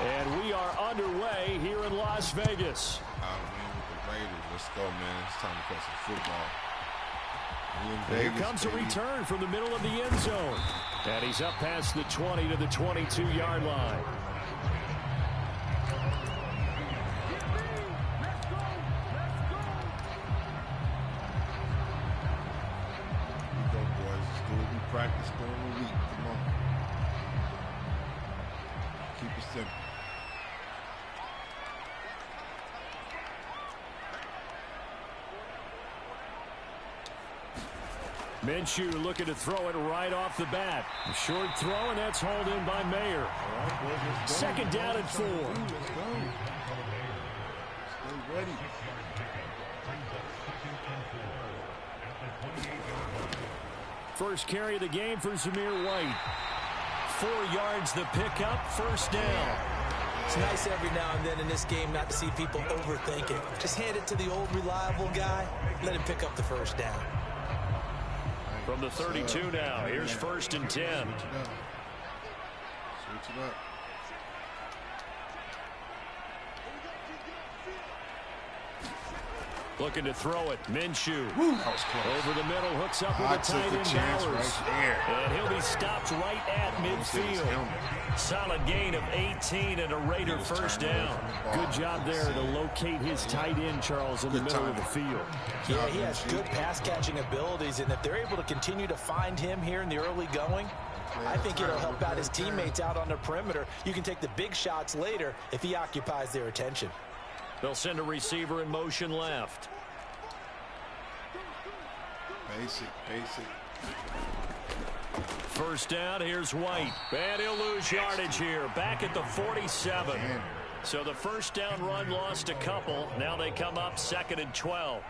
And we are underway here in Las Vegas. I'll win with the Raiders. Let's go, man. It's time to play some football. Here comes a return from the middle of the end zone. And he's up past the 20 to the 22-yard line. Here we go, boys. Let's do what we practice during the week. Come on. Keep it simple. Minshew looking to throw it right off the bat. A short throw, and that's hauled in by Mayer. Second down and 4. Let's go. Stay ready. First carry of the game for Zamir White. 4 yards the pickup, first down. It's nice every now and then in this game not to see people overthink it. Just hand it to the old reliable guy. Let him pick up the first down. From the 32 now, here's first and 10. Switch it up. Looking to throw it. Minshew. That was close. Over the middle, hooks up with a tight end Bowers. Right there. And he'll be stopped right at midfield. Solid gain of 18 and a Raider first down. Good job there to locate his tight end, Charles, in the middle of the field. Yeah, he has good pass-catching abilities, and if they're able to continue to find him here in the early going, I think it'll help out his teammates out on the perimeter. You can take the big shots later if he occupies their attention. They'll send a receiver in motion left. Basic. First down, here's White. And he'll lose yardage here. Back at the 47. So the first down run lost a couple. Now they come up second and 12.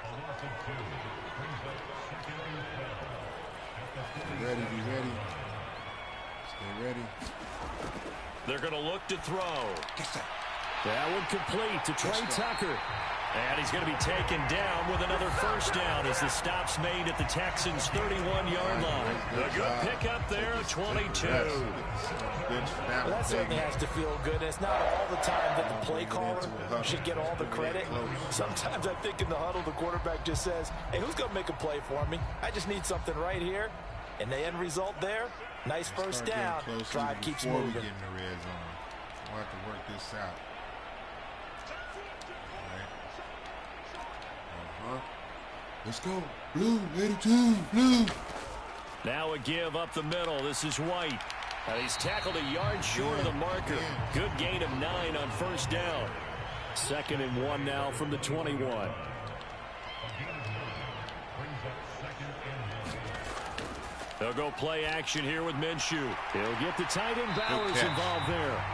Be ready. Stay ready. They're going to look to throw. Get that. That one complete to Trey Tucker. And he's going to be taken down with another first down as the stop's made at the Texans' 31-yard line. A good pickup there, 22. Well, that certainly has to feel good. It's not all the time that the play caller should get all the credit. Sometimes I think in the huddle, the quarterback just says, hey, who's going to make a play for me? I just need something right here. And the end result there, nice first down. Drive keeps moving. We'll have to work this out. Let's go. Blue, 82, blue. Now a give up the middle. This is White. He's tackled a yard short of the marker. Good gain of 9 on first down. Second and 1 now from the 21. They'll go play action here with Minshew. He'll get the tight end Bowers involved there.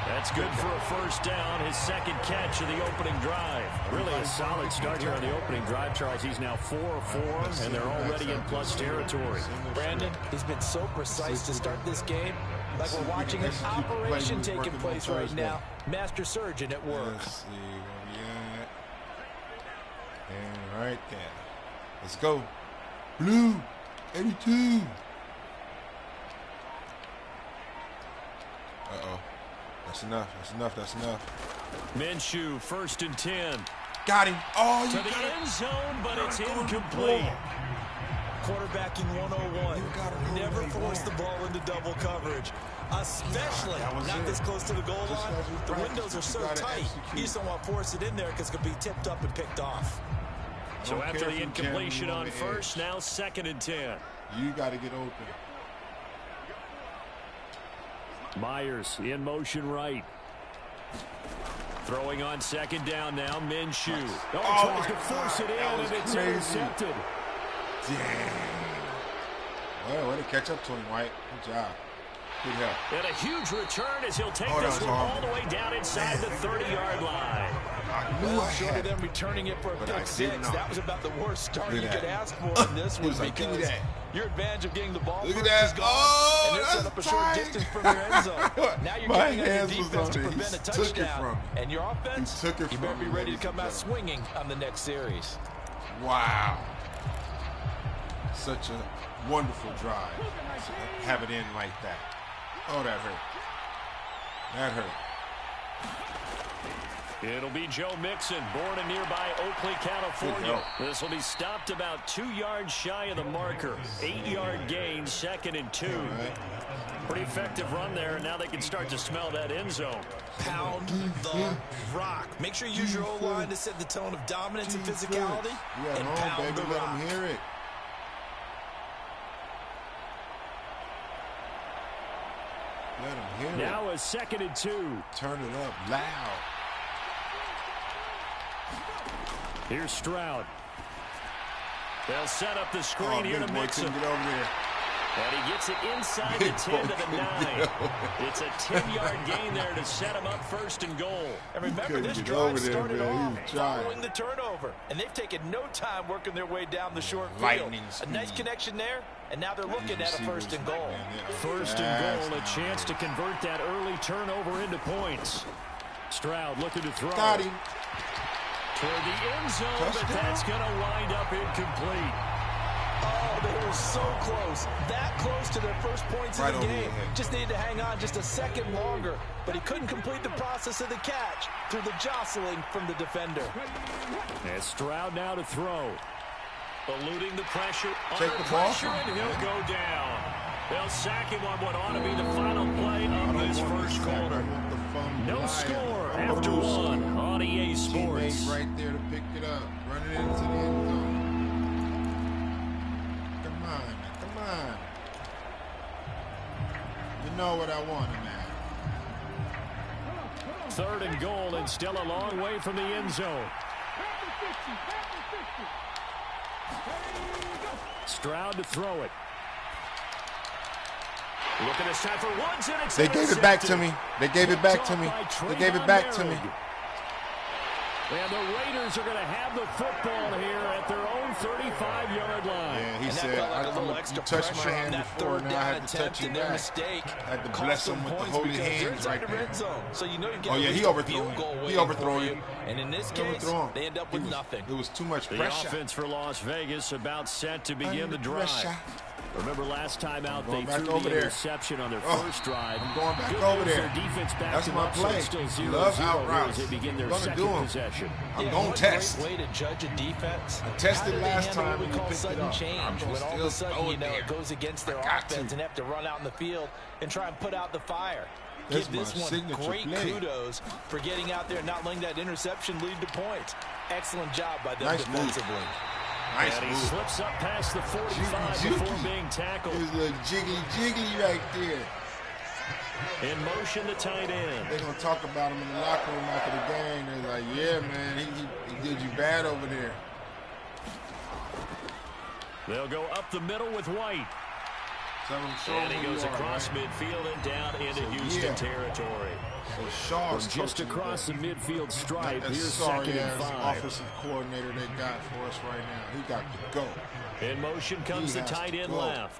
That's good for a first down, his second catch of the opening drive. Really a solid start here on the opening drive, Charles. He's now 4 of 4, and they're already in plus territory. Brandon, he's been so precise to start this game. Like we're watching an operation taking place right now. Master surgeon at work. Let's see where we at. And right there. Let's go. Blue, 82. Uh-oh. That's enough. Minshew, first and 10. Got him. Oh, to the end zone, but it's incomplete. Quarterbacking 101. Never force the ball into double coverage, especially not this close to the goal line. The windows are so tight, you just don't want to force it in there because it could be tipped up and picked off. So after the incompletion on first, now second and 10. You got to get open. Myers in motion right. Throwing on second down now, Minshew. Tries to force it in, and it's intercepted. Damn. Well, way to catch up to him, White. Good job. Good help. And a huge return as he'll take this one all the way down inside the 30-yard line. Well, short of them returning it for a pick six, that was about the worst start you could ask for in this one because your advantage of getting the ball first is gone, and they're set up a short distance from your end zone. Now you're getting on your defense to prevent a touchdown, and your offense, you better be ready to come out swinging on the next series. Wow. Such a wonderful drive. Have it in like that. Oh, that hurt. That hurt. It'll be Joe Mixon, born in nearby Oakley, California. This will be stopped about 2 yards shy of the marker. 8-yard gain, 2nd and 2. Pretty effective run there, and now they can start to smell that end zone. Pound the rock. Make sure you use your O-line to set the tone of dominance and physicality. And pound the rock. Let them hear it. Let them hear it. Now a 2nd and 2. Turn it up loud. Here's Stroud. They'll set up the screen here to Mixon. Get over there. And he gets it inside the 10 to the 9. It's a 10-yard gain there to set him up 1st and goal. And remember, this drive started off following the turnover. And they've taken no time working their way down the short field. A nice connection there, and now they're looking at a 1st and goal. 1st and goal, a chance to convert that early turnover into points. Stroud looking to throw. Got him. Toward the end zone, but that's going to wind up incomplete. Oh, they were so close. That close to their first points in the game. Just needed to hang on just a second longer, but he couldn't complete the process of the catch through the jostling from the defender. And Stroud now to throw. Eluding the pressure. Take the ball. And he'll go down. They'll sack him on what ought to be the final play of this first quarter. No score after 1 on EA Sports. Right there to pick it up. Run it into the end zone. Come on. Come on. You know what I want, man. 3rd and goal, and still a long way from the end zone. Stroud to throw it. Looking this time for Woods, and it's They gave it back to me. They gave it back to me. They gave it back to me. And the Raiders are going to have the football here at their own 35-yard line. Yeah, he said, I touched my hand before, now I had to touch it back. I had to bless him with the holy hands right there. So you know you oh, yeah, he overthrew him. He overthrew him. And in this case, they end up with nothing. It was too much pressure. The offense for Las Vegas about set to begin the drive. Remember last time out, they threw the interception on their first drive. I'm going back over there. Defense That's my play. Love out routes. They begin their second possession. I'm going to test. Way to judge a defense. I tested last time when you picked sudden it up. Change when all of a sudden you know it goes against their offense and have to run out in the field and try and put out the fire. Give this one great kudos for getting out there and not letting that interception lead to points. Excellent job by them defensively. Nice and he move. slips up past the 45 before being tackled. There's a little jiggly right there. In motion, the tight end. They're going to talk about him in the locker room after the game. They're like, yeah, man, he did you bad over there. They'll go up the middle with White. And he goes across midfield and down into Houston territory. So just across the midfield stripe, here's 2nd and 5. Offensive coordinator they got for us right now. He got to go. In motion comes the tight end left.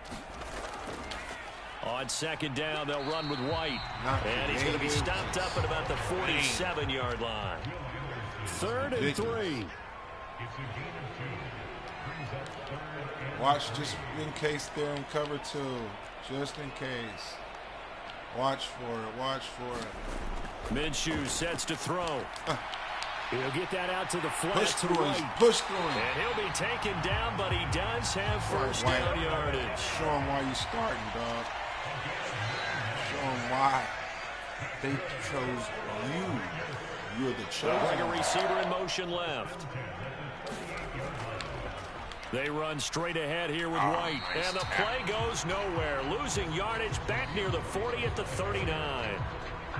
On 2nd down, they'll run with White. And he's going to be stopped up at about the 47-yard line. 3rd and 3. Watch just in case they're in cover 2. Just in case. Watch for it. Watch for it. Minshew sets to throw. He'll get that out to the flat. Push through him. Push through him. And he'll be taken down, but he does have first down yardage. Show him why you're starting, dog. Show him why they chose you. You're the chosen. Like a receiver in motion left. They run straight ahead here with White. Nice and the play goes nowhere. Losing yardage back near the 40 at the 39.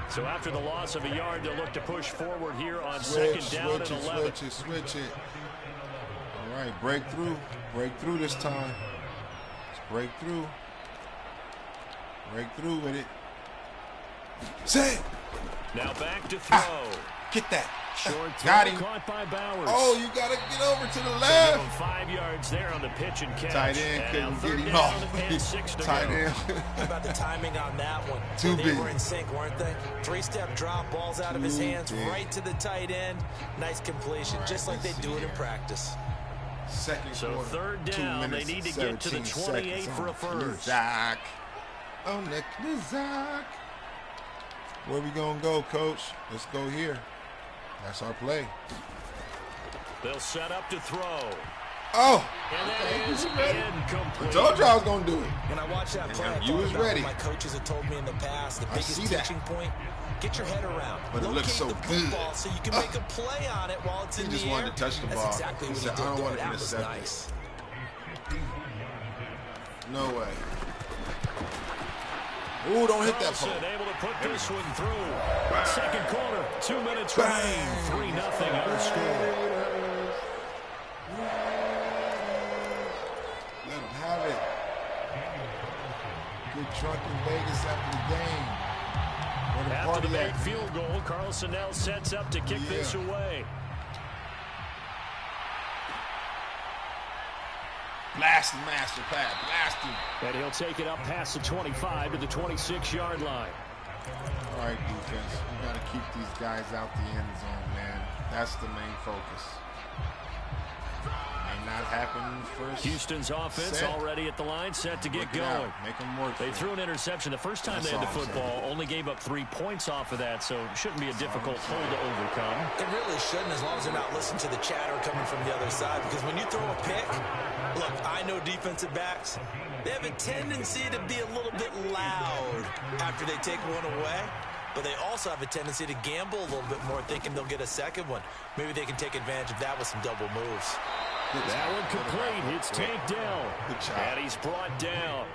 So after the loss of a yard, they'll look to push forward here on 2nd down and 11. Switch it. All right, break through. Break through this time. Let's break through. Break through with it. Say it. Now back to throw. Get that. Short got him. Caught by Bowers. Oh, you got to get over to the left. 5 yards there on the pitch and catch. Tight end couldn't get him off. Tight end. How about the timing on that one? Too big. They were in sync, weren't they? 3-step drop, balls out of his hands, right to the tight end. Nice completion, just like they do it in practice. Second quarter, 3rd down, they need to get to the 28 for a first. Zach. Oh, Nick Zach. Where we gonna go, Coach? Let's go here. That's our play. They'll set up to throw. Oh! And that is incomplete. I told you I was gonna do it. When I watched that play, You was ready. my coaches have told me in the past, the biggest teaching point, get your head around. But it looks so good. So you can make a play on it while it's in the air. He just wanted to touch the ball. That's exactly what he did. I don't want to That was intercept nice. it. No way. Ooh, don't hit that pole. Able to put this one through. Second quarter, 2 minutes remain. 3-0 our score. Let him have it. Good drunk in Vegas after the game. After the made field goal, Carlson now sets up to kick this away. Blast him, master pad. Blast him. And he'll take it up past the 25 to the 26-yard line. All right, defense. We got to keep these guys out the end zone, man. That's the main focus. May not happen first. Houston's offense already at the line, set to get going. Make them work. They threw an interception the first time they had the football, only gave up 3 points off of that, so it shouldn't be a difficult hole to overcome. It really shouldn't, as long as they're not listening to the chatter coming from the other side, because when you throw a pick, look, I know defensive backs, they have a tendency to be a little bit loud after they take one away, but they also have a tendency to gamble a little bit more, thinking they'll get a second one. Maybe they can take advantage of that with some double moves. That one complete. It's tanked down. And he's brought down.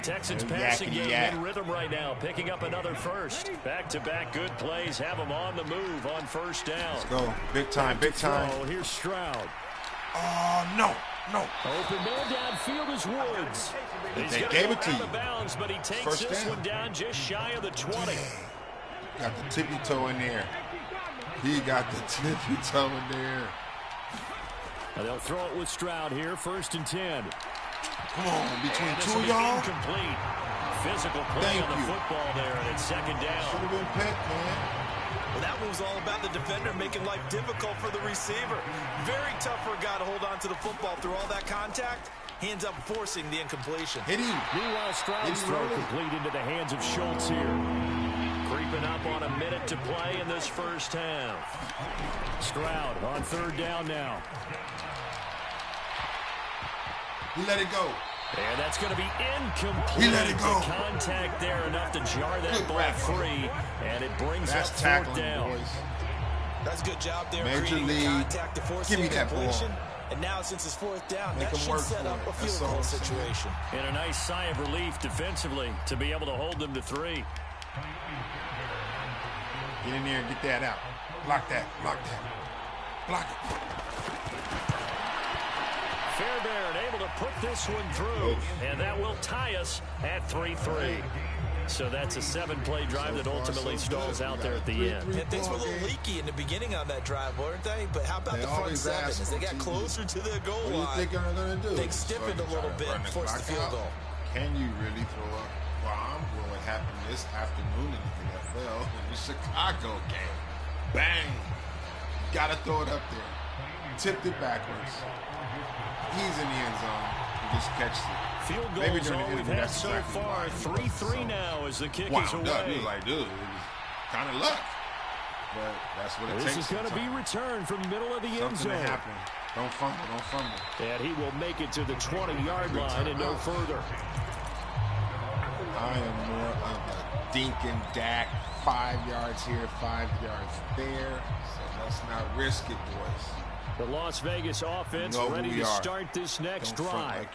Texans passing game in rhythm right now, picking up another first. Back-to-back good plays have them on the move on first down. Let's go. Big time, big time. Oh, here's Stroud. Oh, no. Open man downfield is Woods. He's going to go out of bounds, but he takes this one down just shy of the 20. Got the tippy toe in there. He got the tippy toe in there. And they'll throw it with Stroud here, 1st and 10. Come on, between two of y'all. Incomplete. Physical play on the football there, and it's 2nd down. Should have been picked, man. Well, that move's all about the defender making life difficult for the receiver. Very tough for a guy to hold on to the football through all that contact. He ends up forcing the incompletion. Hit him. Meanwhile, Stroud's throw complete into the hands of Schultz here. Creeping up on a minute to play in this first half. Stroud on 3rd down now. He let it go. And that's going to be incomplete. He let it go. The contact there enough to jar that ball free, and it brings up 4th down. Boys. That's a good job there. Major league. Contact to force Give me that ball. And now, since it's 4th down, Make that should set up a field goal situation. And a nice sigh of relief defensively to be able to hold them to 3. Get in there and get that out. Block that. Block that. Block it. Fairbairn able to put this one through, and that will tie us at 3-3. So that's a 7-play drive that ultimately stalls out there at the end. And things were a little leaky in the beginning on that drive, weren't they? But how about the front 7? As they got closer to the goal line, what do you think they're going to do? Things stiffened a little bit and forced the field goal. Can you really throw a bomb? Well, what happened this afternoon in the NFL in the Chicago game? Bang! Got to throw it up there. Tipped it backwards. He's in the end zone. He just catches it. Field goal is all we've had so far. 3-3 now as the kick is away. He was like, dude, it was kind of luck. But that's what it takes. This is going to be returned from the middle of the end zone. Something happen. Don't fumble. Don't fumble. And he will make it to the 20-yard line and no further. I am more of a dink and dack. 5 yards here, 5 yards there. So let's not risk it, boys. The Las Vegas offense ready to start this next drive.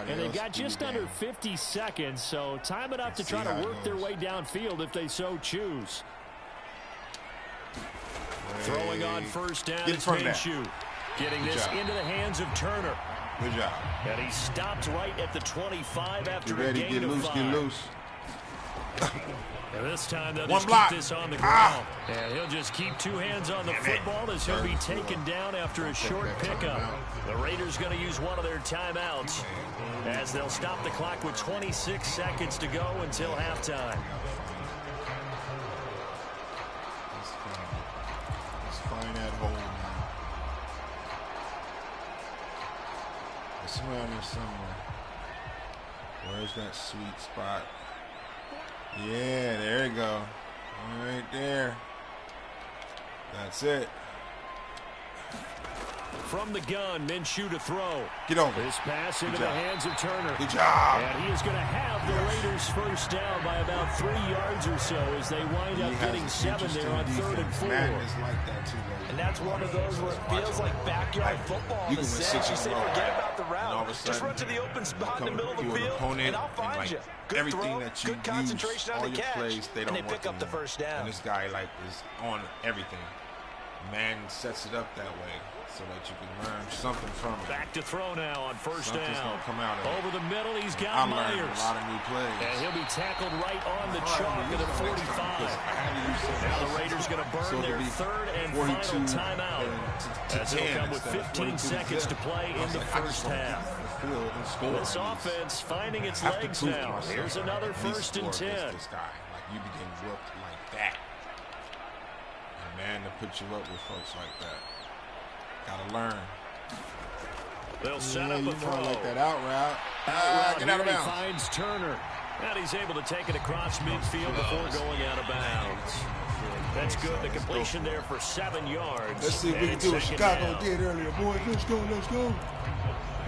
And they got just under 50 seconds, so time enough to try to work their way downfield if they so choose. Throwing on 1st down is Minshew. Getting this into the hands of Turner. Good job. And he stopped right at the 25 after a gain get of loose, 5. Get loose. And this time they'll just keep this on the ground. And he'll just keep 2 hands on the football as he'll be taken down after a short pickup. The Raiders going to use one of their timeouts as they'll stop the clock with 26 seconds to go until halftime. Let's find that hole, man. It's around here somewhere. Where's that sweet spot? Yeah, there you go. Right there. That's it. From the gun, Minshew to throw. Get over. This pass into the hands of Turner. Good job. And he is going to have the Raiders first down by about 3 yards or so as they wind up getting 7 there on 3rd and 4. Madden is like that too, though. And that's one of those where it feels like backyard football. You can win 6 you say, forget about the route. Just run to the open spot in the middle of the field, and I'll find you. Good everything throw, that you good concentration use, on all the your catch, plays, they don't and they pick up the first down. And this guy is on everything. Man sets it up that way so that you can learn something from it. Back to throw now on first Something's down. gonna come out of Over it. the middle, he's got I'm Myers. learning a lot of new plays. And he'll be tackled right on the chalk at the 45. Now the Raiders going to burn their 3rd and final timeout as it'll come with 15 secones to play in the first half. This offense finding its legs now. Here's another 1st and 10. This guy, like you be getting whooped like that. And man, to put you up with folks like that, gotta learn. They'll set up a throw. Like that out route. Get out of bounds. He finds Turner. And he's able to take it across midfield before going out of bounds. That's good. The completion there for 7 yards. Let's see if we can do what Chicago did earlier, boys. Let's go, let's go.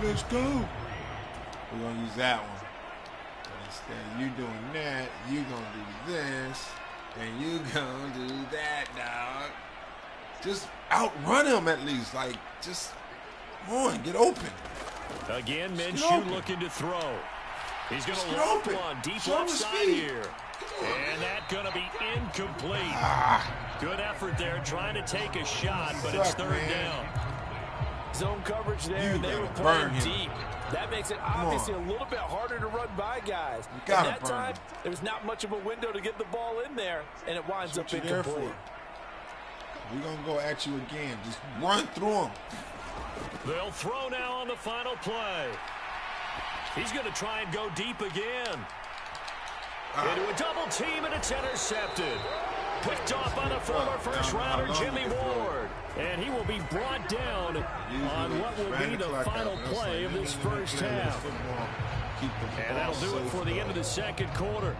Let's go. We're going to use that one. Instead, you doing that, you going to do this, and you going to do that, dog. Just outrun him at least. Like, just, come on, get open. Again, Minshew looking to throw. He's going to load one deep left side here. And that's going to be incomplete. Good effort there, trying to take a shot, but it's 3rd down. Zone coverage there. They were playing deep. That makes it obviously a little bit harder to run by guys. At that time, there was not much of a window to get the ball in there, and it winds up incomplete. We're going to go at you again. Just run through them. They'll throw now on the final play. He's going to try and go deep again. Into a double team, and it's intercepted. Picked off by the former first-rounder Jimmy Ward. And he will be brought down on what will be the final play of this first half. And that'll do it for the end of the 2nd quarter.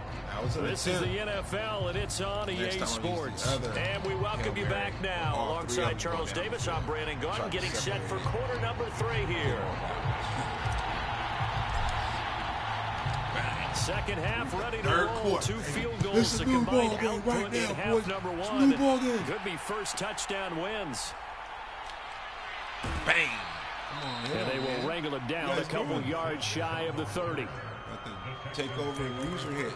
This is the NFL, and it's on EA Sports. And we welcome you back now. Alongside Charles Davis, I'm Brandon Gunn, getting set for quarter number 3 here. Second half ready to roll. 2 field goals to combine output in half number 1. Could be first touchdown wins. Bang. And they will wrangle it down a couple yards shy of the 30. Take over and use your hit.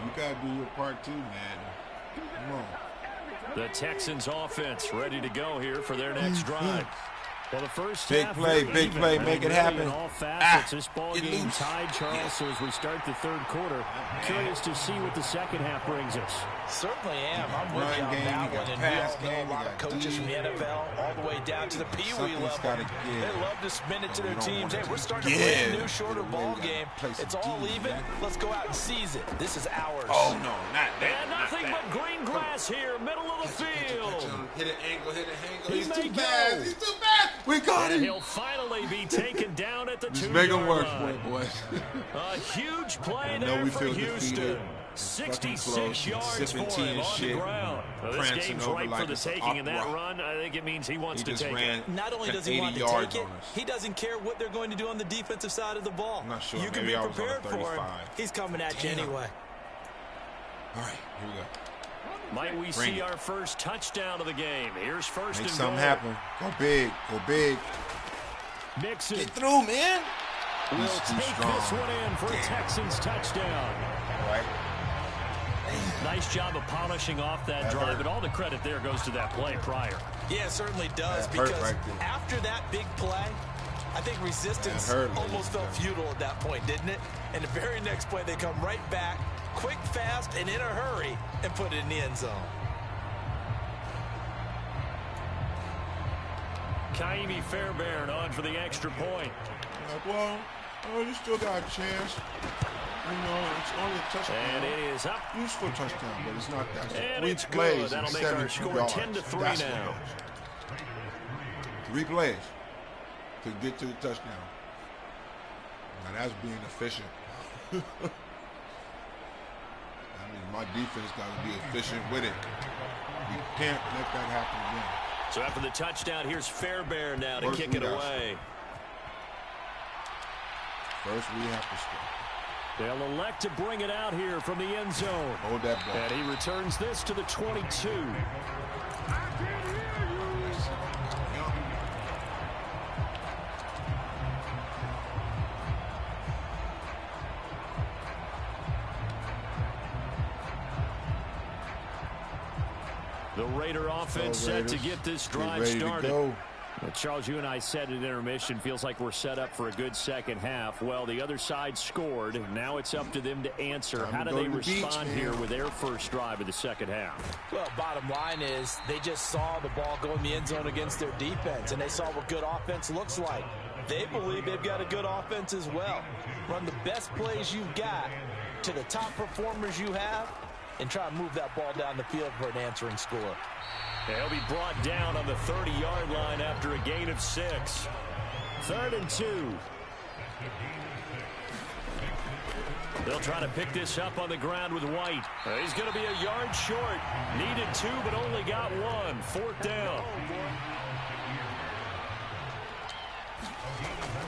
You got to do your part too, man. Come on. The Texans offense ready to go here for their next drive. Well, the first big play, make it happen. In all facets, this ball game tied, Charles. So as we start the 3rd quarter, curious to see what the 2nd half brings us. Certainly am. I'm with you on that one. And we all know a lot of coaches from the NFL all the way down to the Pee Wee level. They love to spin it to their teams. Hey, we're starting to play a new, shorter ball game. It's all even. Let's go out and seize it. This is ours. Oh, no, not that. And nothing but green grass here, middle of the field. Hit an angle, hit an angle. He's too fast. He's too fast. We got him. He'll finally be taken down at the 2-yard line. Just make him work for it, boys. A huge play there for Houston. 66 yards for him on the ground. Well, this game's ripe for the taking, and that run, I think it means he wants to take it. Not only does he want to take it, he doesn't care what they're going to do on the defensive side of the ball. I'm not sure. You can be prepared for him. He's coming at you anyway. All right, here we go. Might we see our first touchdown of the game? Here's first and goal. Make something happen. Go big. Go big. Mixon. Get through, man. We'll take this one in for a Texans touchdown. All right. Nice job of polishing off that drive, and all the credit there goes to that play prior. Yeah, it certainly does, because after that big play, I think resistance almost felt futile at that point, didn't it? And the very next play, they come right back, quick, fast, and in a hurry, and put it in the end zone. Kaimi Fairbairn on for the extra point. Well, you still got a chance. You know, it's only a touchdown. And it is up. Useful touchdown, but it's not that. And it's good. That'll make our score 10-3 now. 3 plays to get to the touchdown. Now that's being efficient. our defense got to be efficient with it. We can't let that happen again. So after the touchdown, here's Fairbairn now to kick it away. First, we have to score. They'll elect to bring it out here from the end zone. Hold that ball. And he returns this to the 22. The Raider offense set to get this drive started. Well, Charles, you and I said at intermission, feels like we're set up for a good second half. Well, the other side scored, and now it's up to them to answer. How do they respond here with their first drive of the second half? Well, bottom line is they just saw the ball go in the end zone against their defense, and they saw what good offense looks like. They believe they've got a good offense as well. Run the best plays you've got to the top performers you have, and try to move that ball down the field for an answering score. He'll be brought down on the 30-yard line after a gain of 6. 3rd and 2. They'll try to pick this up on the ground with White. He's going to be a yard short. Needed 2, but only got 1. 4th down.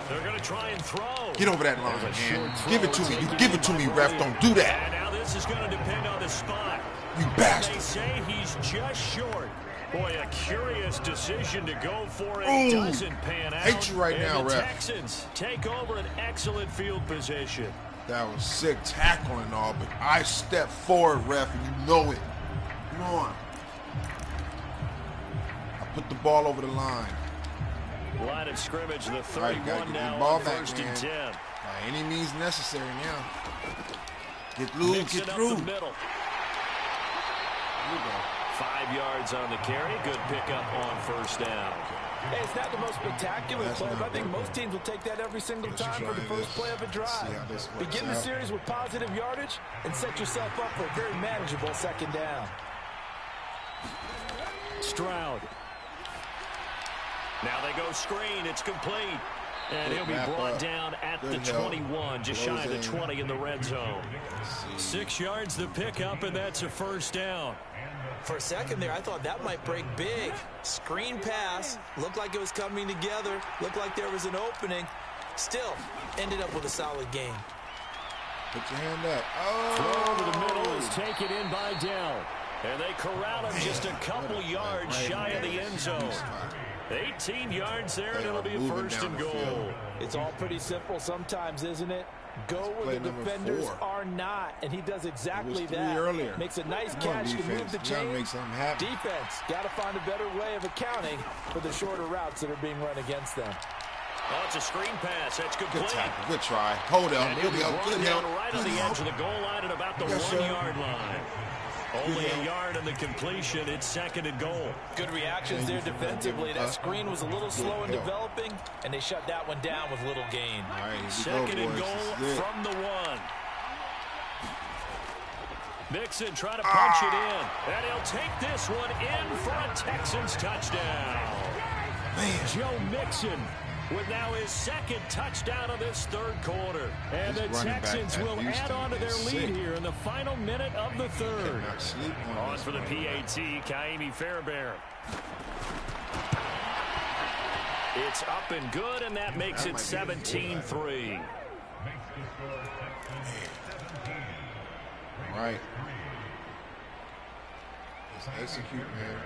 They're going to try and throw. Get over that line, man. Give it to me. You give it to me, ref. Don't do that. And now this is going to depend on the spot. You bastard. They say he's just short. Boy, a curious decision to go for it. Ooh, doesn't pan out. Hate you right now, the ref. Texans take over an excellent field position. That was sick tackle and all, but I stepped forward, ref, and you know it. Come on. I put the ball over the line. Line of scrimmage, the 31 now ball on back, 1st and 10. By any means necessary now. Get through, get through. Up the middle. 5 yards on the carry. Good pickup on 1st down. Hey, it's not the most spectacular play, but I think most teams will take that every single time for the first play of a drive. Begin the series with positive yardage and set yourself up for a very manageable 2nd down. Stroud. Now they go screen. It's complete. And he'll be brought down at the 21, just shy of the 20 in the red zone. 6 yards the pickup, and that's a 1st down. For a second there, I thought that might break big. Screen pass, looked like it was coming together, looked like there was an opening. Still, ended up with a solid gain. Put your hand up. Oh! Throw to the middle is taken in by Dell. And they corral him just a couple yards shy of the end zone. 18 yards there, and it'll be a 1st and goal. It's all pretty simple sometimes, isn't it? Go where the defenders are not, and he does exactly that. Earlier. Makes a nice catch to move the chains. Defense got to find a better way of accounting for the shorter routes that are being run against them. Oh, it's a screen pass. That's complete. Good tackle. Good try. Hold up. Good help. Good help. Right on the edge of the goal line at about the 1-yard line. Only a yard in the completion. It's 2nd and goal. Good reactions there defensively. That screen was a little slow in developing, and they shut that one down with little gain. All right, 2nd and goal from the 1. Mixon trying to punch it in. And he'll take this one in for a Texans touchdown. Man. Joe Mixon with now his 2nd touchdown of this 3rd quarter. And the Texans will add on to their lead here in the final minute of the 3rd. On for the PAT, Kaimi Fairbairn. It's up and good, and that makes it 17-3. Right. Let's execute, man.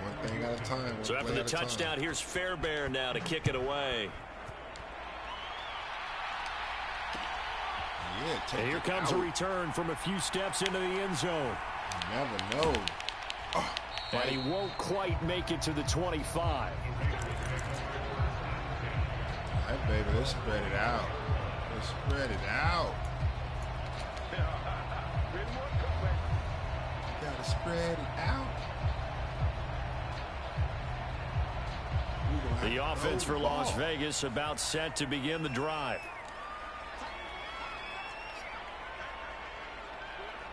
One thing at a time. So after the touchdown, here's Fairbairn now to kick it away. And here comes a return from a few steps into the end zone. You never know. Oh, and he won't quite make it to the 25. All right, baby, let's spread it out. Let's spread it out. You gotta spread it out. The offense for Las Vegas about set to begin the drive.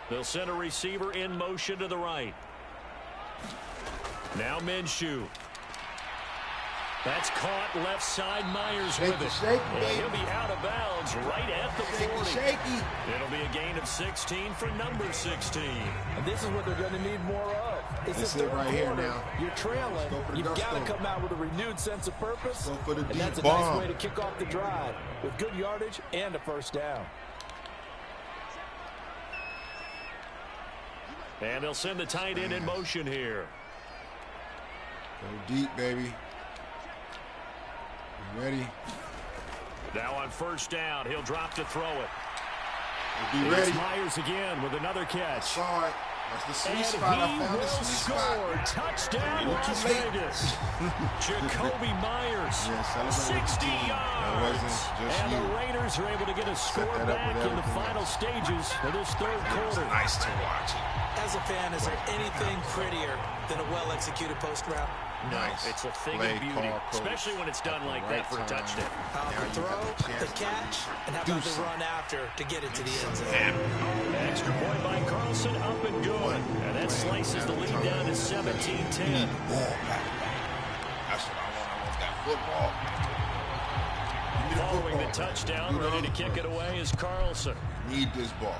They'll send a receiver in motion to the right. Now Minshew. That's caught left side. Myers with it. And he'll be out of bounds right at the 40. It'll be a gain of 16 for number 16. And this is what they're going to need more of. It's the third right quarter. Here now. You're trailing. You've got to come out with a renewed sense of purpose. For the and that's a nice way to kick off the drive with good yardage and a first down. And they'll send the tight end in motion here. Go deep, baby. You ready? Now on first down, he'll drop to throw it. Be ready. Myers again with another catch. Saw it. That's the sweet spot. I found the sweet spot. Touchdown, Las Vegas. Jacoby Myers, 60 yards. And the Raiders are able to get a score back in the final stages of this third quarter. Nice to watch. As a fan, is there anything prettier than a well-executed post route? No, it's a thing of beauty, especially when it's done like that for a touchdown. The throw, the catch, and how about the run after to get it to the end zone? Extra point by Carlson, up and good. And that slices the lead down to 17-10. That's what I want. I want that football. Following the touchdown, ready to kick it away is Carlson. Need this ball.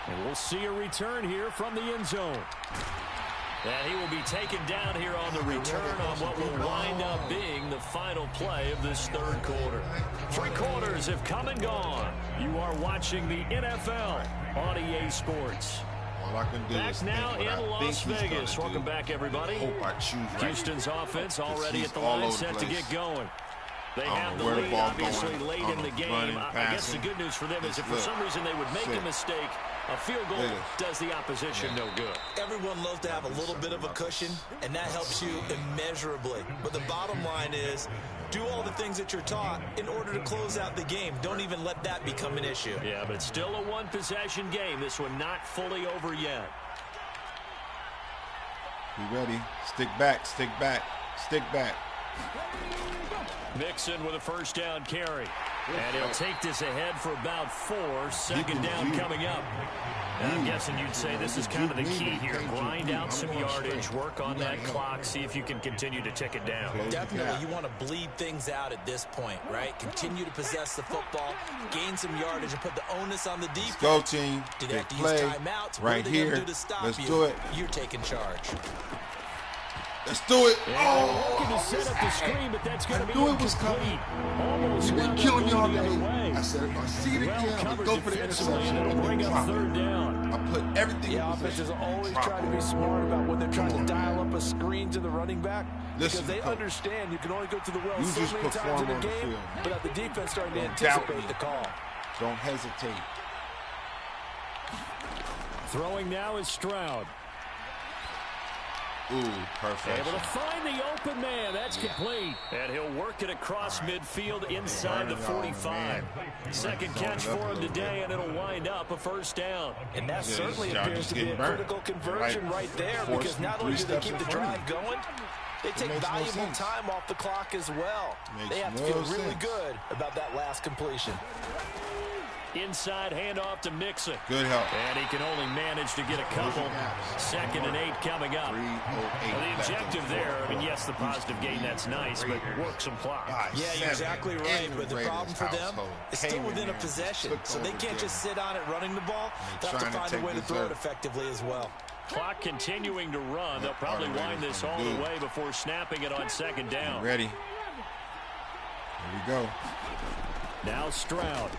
And we'll see a return here from the end zone. And he will be taken down here on the return on what will wind up being the final play of this third quarter. 3 quarters have come and gone. You are watching the NFL on EA Sports. All I can do back is now in Las Vegas. Welcome back, everybody. Hope I choose right. Houston's offense already at the line, set to get going. They have the lead, obviously, late in the game. I guess the good news for them is if for some reason they would make a mistake, a field goal does the opposition no good. Everyone loves to have a little bit of a cushion, and that helps you immeasurably. But the bottom line is, do all the things that you're taught in order to close out the game. Don't even let that become an issue. Yeah, but it's still a one-possession game. This one not fully over yet. Be ready. Stick back, stick back, stick back. Mixon with a first down carry. And he'll take this ahead for about 4. Second down coming up. And I'm guessing you'd say this is kind of the key here. Grind out some yardage, work on that clock, see if you can continue to tick it down. Definitely, you want to bleed things out at this point, right? Continue to possess the football, gain some yardage, and put the onus on the defense. Let's go, team. Do they have to use timeouts? Right here. Let's do it. You're taking charge. Let's do it. Looking to set up the screen, but that's going to be incomplete. Almost you've been killing me all day. I said if I see it again, I'm going to go for the interception. It'll bring up third down. I put everything in offenses always try to be smart about when they're trying to dial up a screen to the running back. Because they understand you can only go to the well so many times in a game without the defense starting to anticipate the call. Don't hesitate. Throwing now is Stroud. Ooh, perfect. Able to find the open man. That's complete. And he'll work it across midfield inside the 45. Second catch for him today, and it'll wind up a first down. And that certainly appears to be a critical conversion right there, because not only do they keep the drive going, they take valuable time off the clock as well. They have to feel really good about that last completion. Inside handoff to Mixon. Good help. And he can only manage to get a couple. 2nd and 8 coming up. Well, the objective there, I mean, yes, the positive gain, that's nice, but work some clock. Yeah, you're exactly right. But the problem for them is still within a possession. So they can't just sit on it running the ball. They have to find a way to throw it effectively as well. Clock continuing to run. They'll probably wind this all the way before snapping it on 2nd down. Ready. Here we go. Now Stroud.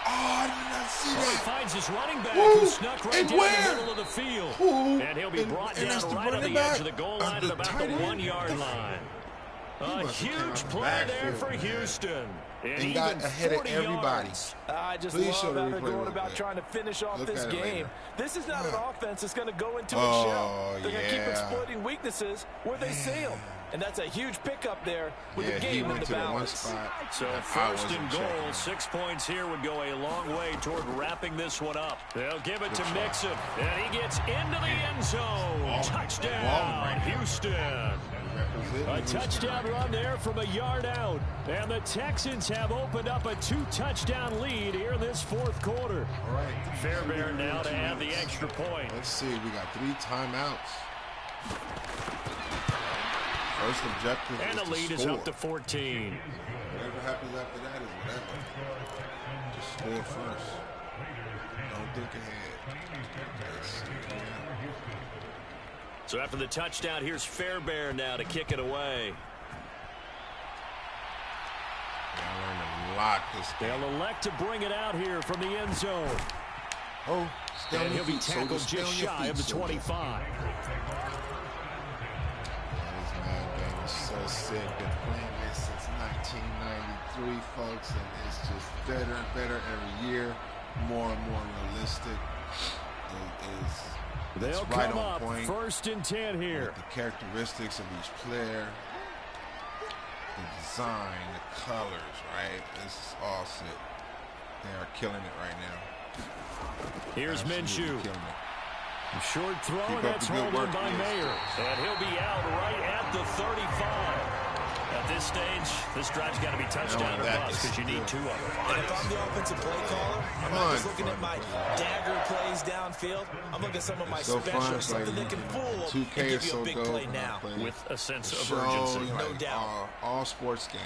Oh, I did not see that. He finds his running back who snuck right down the middle of the field. And he'll be brought down right on the edge of the goal line at about the 1-yard line. A huge play there for Houston. And got ahead of everybody. I just love how they're going about trying to finish off this game. This is not an offense that's going to go into a shell. They're going to keep exploiting weaknesses where they see them. And that's a huge pickup there with the game in the balance. So 1st and goal, 6 points here would go a long way toward wrapping this one up. They'll give it to Mixon, and he gets into the end zone. Touchdown, Houston. A touchdown run there from a yard out. And the Texans have opened up a 2-touchdown lead here in this 4th quarter. All right. Fairbairn now to add the extra point. Let's see. We got 3 timeouts. First objective and the lead is up to 14. Whatever happens after that is whatever. Just score first. Don't think ahead. So after the touchdown, here's Fairbairn now to kick it away. I learned a lot this game. They'll elect to bring it out here from the end zone. Oh, and he'll be tackled just shy of the 25. This Madden game is so sick. Been playing this since 1993, folks, and it's just better and better every year. More and more realistic. They'll right come on up point. 1st and 10 here. With the characteristics of each player, the design, the colors, right? This is all sick. They are killing it right now. Here's Minshew. Short throw, and that's hauled in by Mayer. And he'll be out right at the 35. At this stage, this drive's got to be touchdown or bust because you need 2 of them. And if I'm the offensive play caller, I'm not just looking at my dagger plays downfield. I'm looking at some of my specials, something that can fool them and give you a big play now. With a sense of urgency. No doubt. All sports games.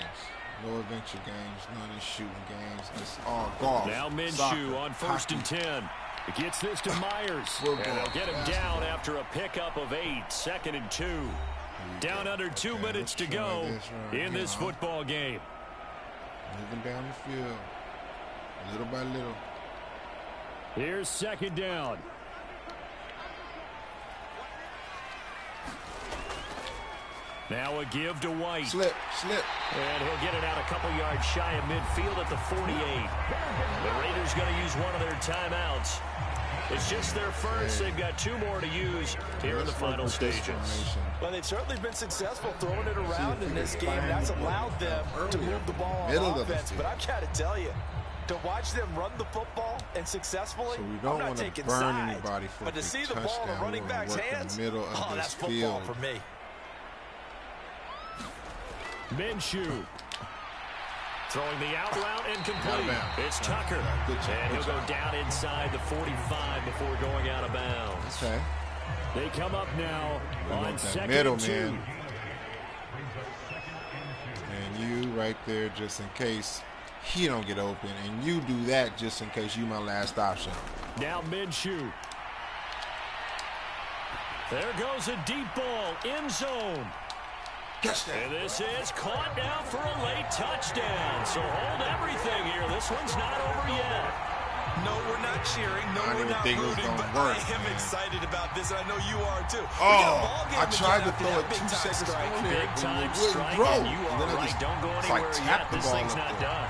No adventure games, none of these shooting games. It's all golf. Now Minshew on 1st and 10. It gets this to Myers. And they'll get him down after a pickup of 8. 2nd and 2. Down under 2 minutes to go in this football game. Moving down the field, little by little. Here's 2nd down. Now a give to White. Slip. And he'll get it out a couple yards shy of midfield at the 48. The Raiders going to use one of their timeouts. It's just their first. They've got 2 more to use here in the final stages. Well, they've certainly been successful throwing it around in this game. That's allowed them to move the ball on offense. But I've got to tell you, to watch them run the football and successfully, so we don't I'm not taking burn sides. Anybody for but to see the ball in the running back's hands, that's football for me. Minshew. Throwing the out route and complete. It's Tucker. And he'll go down inside the 45 before going out of bounds. Okay. They come up now on 2nd and 2. Man. And you right there just in case he don't get open. And you do that just in case you my last option. Now Minshew. There goes a deep ball. End zone. And this is caught now for a late touchdown. So hold everything here. This one's not over yet. No, we're not cheering. No, we're not rooting. But I am excited about this, and I know you are too. Oh, I tried to throw a 2 second strike. Big time strike, and you are right. Don't go anywhere yet. This thing's not done.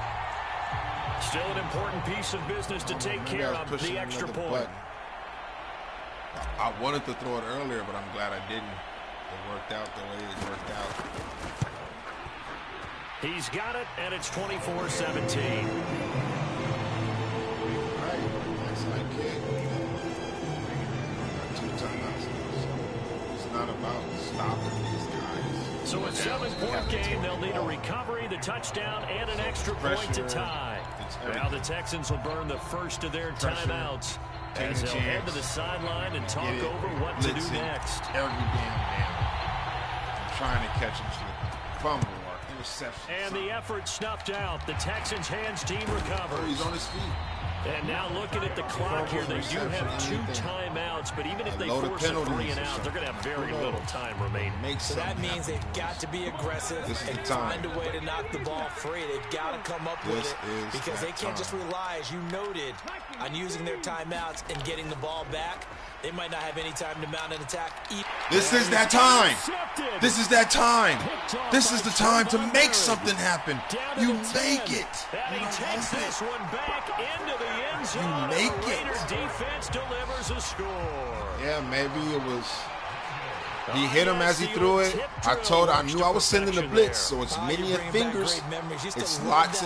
Still an important piece of business to take care of, the extra point. I wanted to throw it earlier, but I'm glad I didn't. It worked out the way it worked out. He's got it, and it's 24-17. Right, that's like it. 2 timeouts. It's not about stopping these guys. So a 7-point game, they'll need a recovery, the touchdown, and an extra point to tie. Now the Texans will burn the first of their timeouts as they'll head to the sideline and talk over what to do next. Every damn down. Trying to catch him slipping. Fumble or interception. And the effort snuffed out. The Texans hands team recovers. Oh, he's on his feet. And now looking at the clock here, they do have 2 timeouts, but even if they force a 3 and out, they're going to have very little time remaining. So that means they've got to be aggressive and find a way to knock the ball free. They've got to come up with it because they can't just rely, as you noted, on using their timeouts and getting the ball back. They might not have any time to mount an attack. This is that time. This is that time. This is the time to make something happen. You make it. And he takes this one back into the end zone. You make it. Raider defense delivers a score. Yeah, maybe it was. He hit him as he threw it. I knew I was sending the blitz, so it's many fingers. It's lots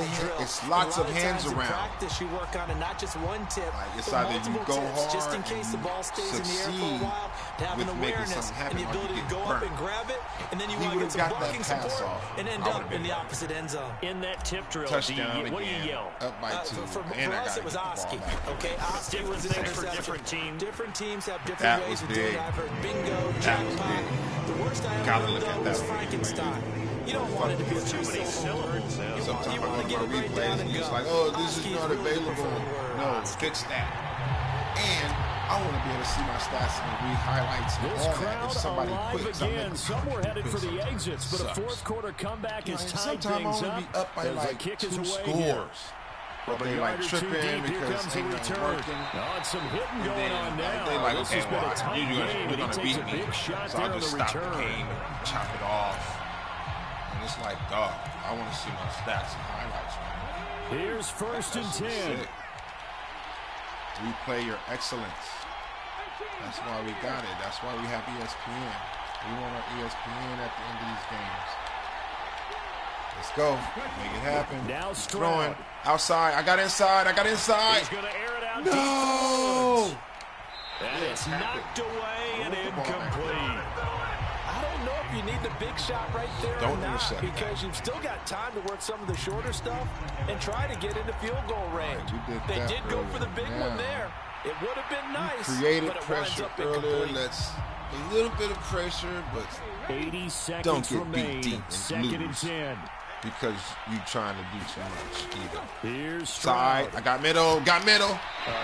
of hands around. You work on it, not just one tip. It's either you go hard just in case the ball stays in the air for a while, to have an awareness and the ability to go up and grab it, and then you want to get some blocking support and end up in the opposite end zone. In that tip drill, what do you yell? Up by 2. For us, it was Oski. Okay, Oski was an interception. Different teams. Different teams have different ways of doing it. I've heard bingo, jackpot. The worst I ever heard, though, was Frankenstein. You don't want it to be too simple. Sometimes I go to my replays and it's like, oh, this is not available. No, fix that. And I want to be able to see my stats and read highlights and this all crowd that. If somebody alive quits, again. Some were headed for the exits, but a fourth quarter comeback has tied things up. Sometimes I want to be up by like 2 scores. But they like tripping because ain't nothing working. Oh, it's some hitting going on now. They like, this okay, has been a tight game, you're going to beat me. Shot So I'll just stop the game and chop it off. And it's like, dog, I want to see my stats and highlights, man. Here's first and 10. Replay your excellence. That's why we got it. That's why we have ESPN. We want our ESPN at the end of these games. Let's go. Make it happen. Now throwing outside. I got inside. He's going to air it out. No! And it's knocked away and incomplete. I don't know if you need the big shot right there or not, because you've still got time to work some of the shorter stuff and try to get into field goal range. They did go for the big one there. It would have been nice, created but it pressure winds up earlier. incomplete. Let's a little bit of pressure, but 80 seconds don't get remain. beat deep and Second lose and 10. because you trying to do too much either. Here's side. Stroud. I got middle.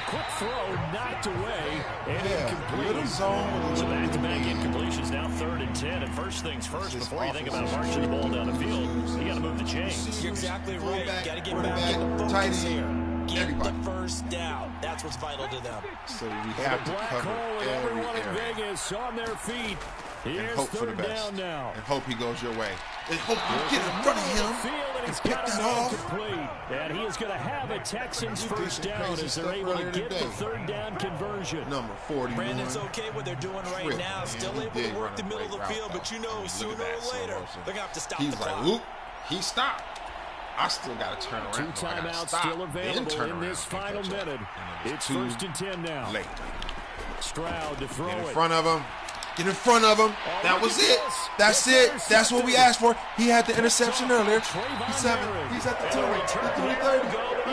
Quick throw knocked away and incomplete. Little zone. So back-to-back incompletions, now 3rd and 10. And first things first, before you think about marching the ball down the field, you got to move the chains. You're exactly right. Got to get back in the focus here. Get the first down. That's what's vital to them. So we have to cover everyone in area. Vegas on their feet. Here's And hope for the third best. down now. And hope he goes your way. And hope you get in front of him and he's pick got that it off. complete. And he is going to have a Texans first down as they're able to get the 3rd down conversion. Number 41. Brandon's okay what they're doing right now. Still able to work the middle of the field, but you know sooner or later they're going to have to stop the clock. He's like, whoop, he stopped. I still got to turn around. 2 timeouts still available in this final minute. It's 1st and 10 now. Late. Stroud to throw Get in it. front of him. Get in front of him. That was it. That's it. That's what we asked for. He had the interception earlier. He's at the 20.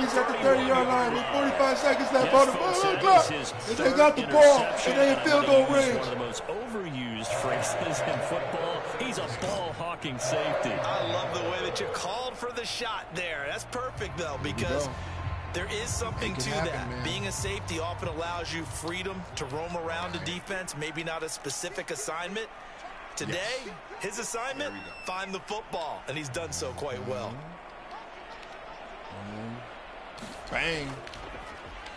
He's at the 30-yard line with 45 seconds left on the clock. And they got the ball. And they in field goal range. One of the most overused phrases in football. He's a ball-hawking safety. I love the way that you called for the shot there. That's perfect, though, because there is something to that. Man. Being a safety often allows you freedom to roam around the defense, maybe not a specific assignment. Today, his assignment, find the football, and he's done so quite well. Bang.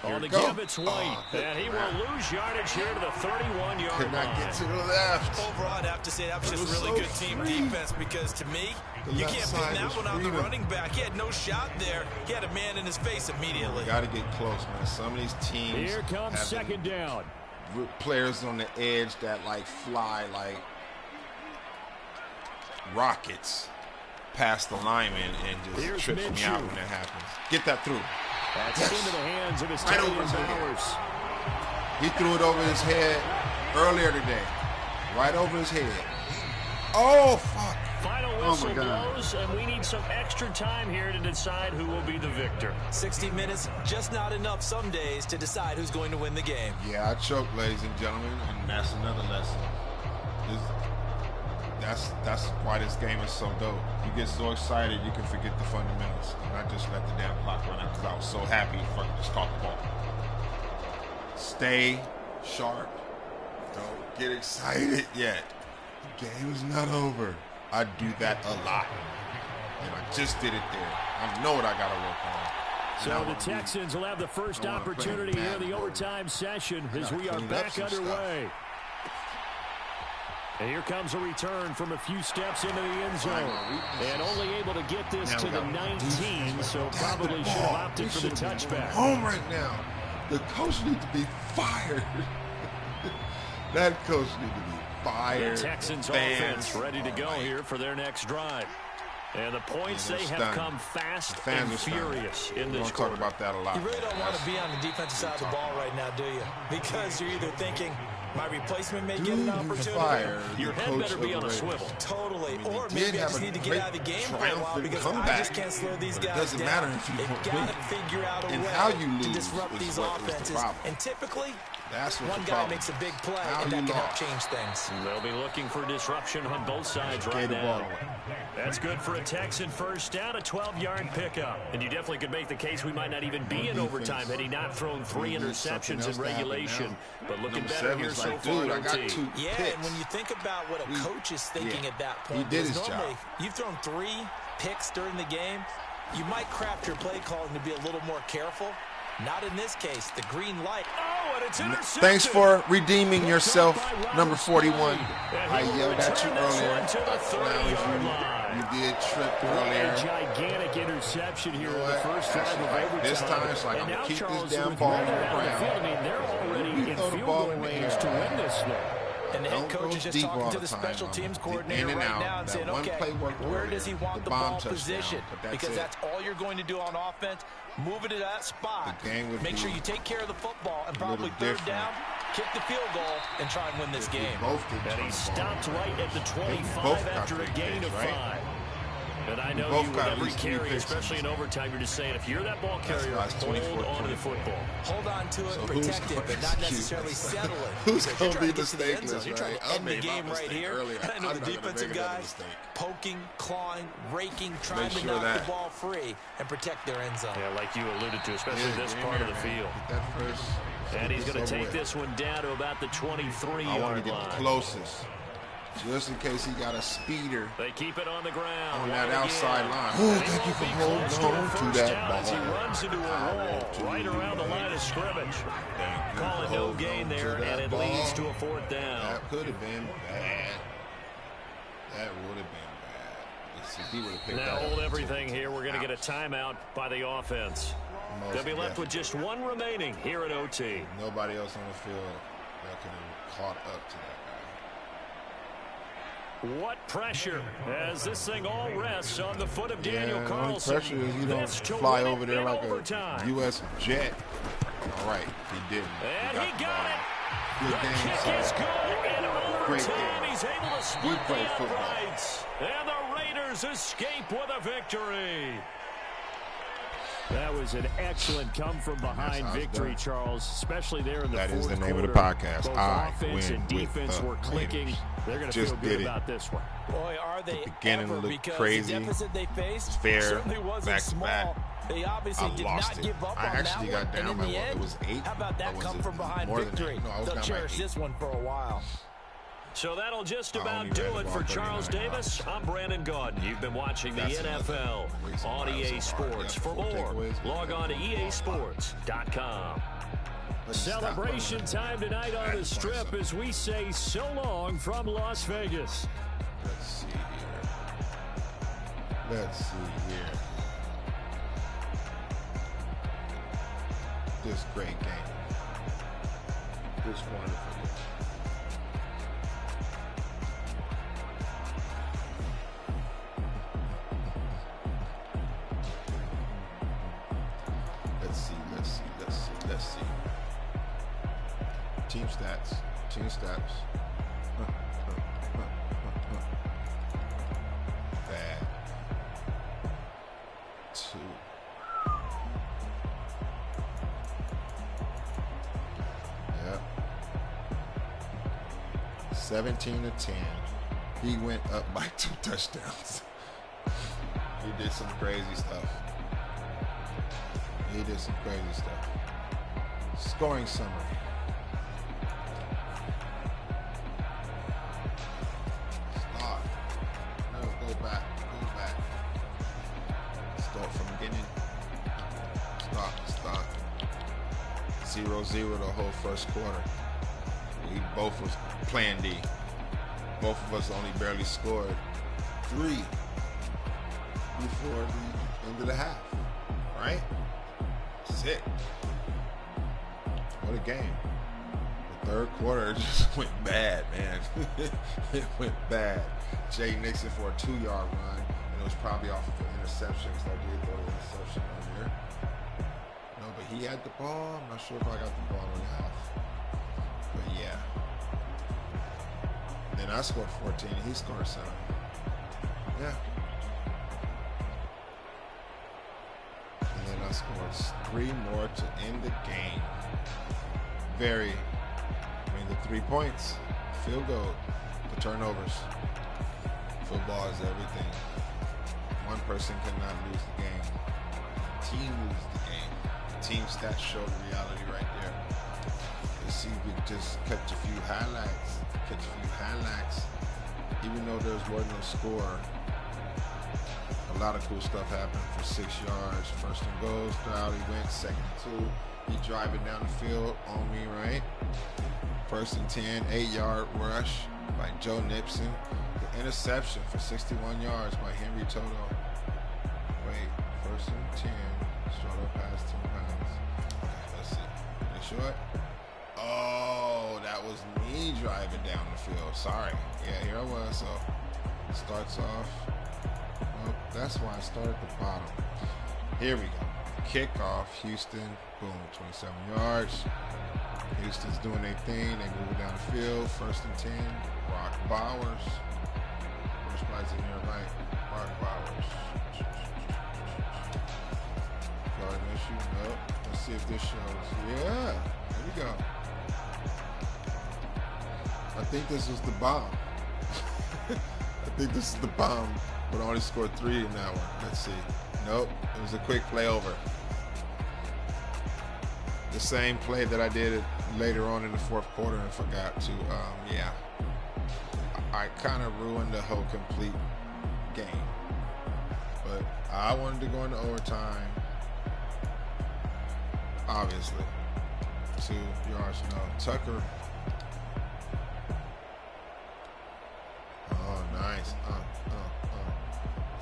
On the give, it's White, and he will lose yardage here to the 31-yard line. Could not get to the left. Overall, I'd have to say that was just really good team defense, because to me, you can't pin that one on the running back. He had no shot there. He had a man in his face immediately. Got to get close, man. Some of these teams here comes second down. Players on the edge that like fly like rockets past the lineman and just trips me out when that happens. Get that through. That's into the hands of his tight end Bowers. He threw it over his head earlier today. Right over his head. Oh, fuck. Final whistle blows, and we need some extra time here to decide who will be the victor. 60 minutes, just not enough some days to decide who's going to win the game. Yeah, I choked, ladies and gentlemen, and that's another lesson. That's why this game is so dope. You get so excited, you can forget the fundamentals. And I just let the damn clock run out because I was so happy fucking just caught the ball. Stay sharp. Don't get excited yet. The game is not over. I do that a lot. And I just did it there. I know what I got to work on. So the Texans will have the first opportunity here in the overtime session as we are back underway. And here comes a return from a few steps into the end zone. And only able to get this to the 19, so probably should have opted for the touchback. Home right now. The coach needs to be fired. That coach needs to be fired. The Texans offense ready to go here for their next drive. And the points they have come fast and furious in this quarter. Talk about that a lot. You really don't want to be on the defensive side of the ball right now, do you? Because you're either thinking, my replacement may get an opportunity. Your head better be on a swivel. Totally. Or maybe I just need to get out of the game for a while because I just can't slow these guys down. It doesn't matter if you They've got to figure out a way to disrupt these offenses. And typically, That's what one guy makes a big play, and that can help change things. They'll be looking for disruption on both sides right now. That's good for a Texan first down, a 12-yard pickup. And you definitely could make the case we might not even be in overtime had he not thrown 3 interceptions in regulation. But looking better here so far in OT. Yeah, and when you think about what a coach is thinking at that point, he did his normally job. You've thrown 3 picks during the game. You might craft your play calling to be a little more careful. Not in this case. The green light. Oh, and it's intercepted. Thanks for redeeming yourself, number 41. I yelled at you earlier. You did trip earlier. A gigantic interception here in the first drive of overtime. This time, it's like, I'm going to keep this damn ball on the ground. I mean, they're already in field goal range to win this thing. And the head coach is just talking to the special teams coordinator right now and saying, okay, where does he want the ball positioned? Because that's all you're going to do on offense. Move it to that spot. Make sure you take care of the football, and probably third down, kick the field goal, and try and win this game. And he stopped right at the 25 after a gain of 5. And I know you with every carry, especially in overtime, you're just saying, if you're that ball carrier, hold on to the football. Hold on to it, protect it, but not necessarily settle it. Who's going to be mistakenless, You're trying to end the game right here. I know the defensive guys poking, clawing, raking, trying to knock the ball free and protect their end zone. Yeah, like you alluded to, especially this part of the field. And he's going to take this one down to about the 23-yard line. I want to get the closest. Just in case he got a speeder. They keep it on the ground. On that outside line. Oh, thank you for holding on to that ball. He runs into a wall right around the line of scrimmage. Calling no gain there, and it leads to a 4th down. That could have been bad. That would have been bad. Let's see if he would have picked now that hold up. everything here. We're going to get a timeout by the offense. They'll be left with just 1 remaining here at OT. Nobody else on the field that could have caught up to that. What pressure as this thing all rests on the foot of Daniel Carlson. Pressure is you don't fly over there like a U.S. jet. All right, he didn't. And he got it. Good the game, kick is good. In overtime, game. He's able to split the uprights. And the Raiders escape with a victory. That was an excellent come-from-behind victory, Charles, especially there in the fourth quarter. That is the name of the podcast. Both offense and defense were clicking. They're going to feel good about this one. Boy, are they beginning ever, looked crazy. The deficit they faced fair, certainly wasn't small. They obviously did not give up on that one. I actually got down by what? It was 8? How about that come-from-behind victory? No, they'll cherish this one for a while. So that'll just about do it for Charles Davis. I'm Brandon Gaudin. You've been watching the NFL on EA Sports. For more, log on to easports.com. Celebration time tonight on the Strip as we say so long from Las Vegas. Let's see here. Let's see here. This great game. This wonderful game. Let's see. Team stats. Bad. 2. Yep. 17-10. He went up by 2 touchdowns. He did some crazy stuff. Scoring summary. Start. No, go back. Start from beginning. Start. 0-0 the whole first quarter. We both was playing D. Both of us only barely scored 3 before the end of the half. Right? Sick. What a game. The third quarter just went bad, man. It went bad. Jay Nixon for a 2-yard run, and it was probably off of an interception because I did throw an interception earlier. No, but he had the ball. I'm not sure if I got the ball in half. But yeah. And then I scored 14, and he scored 7. Yeah. And then I scored 3 more to end the game. Very, the 3 points, field goal, the turnovers. Football is everything. One person cannot lose the game. Team loses the game. Team stats show the reality right there. Let's see if we can just catch a few highlights. Even though there's wasn't no score, a lot of cool stuff happened for 6 yards. First and goal, out he went. Second and 2, he driving down the field on me, right? First and 10, 8-yard rush by Joe Nipson. The interception for 61 yards by Henry Toto. Wait, first and 10, short up past 10 pounds. Okay, let's see. They short? Oh, that was me driving down the field. Sorry. Yeah, here I was. So starts off. Well, that's why I started at the bottom. Here we go. Kickoff, Houston. Boom, 27 yards. Houston's doing their thing. They move down the field. First and 10. Brock Bowers. First place in here, right? Brock Bowers. Guard issue. Nope. Let's see if this shows. Yeah. There we go. I think this was the bomb. But I only scored 3 in that one. Let's see. Nope. It was a quick play over. The same play that I did later on in the 4th quarter and forgot to, yeah. I kind of ruined the whole complete game. But I wanted to go into overtime. Obviously. 2 yards, no. Tucker. Oh, nice.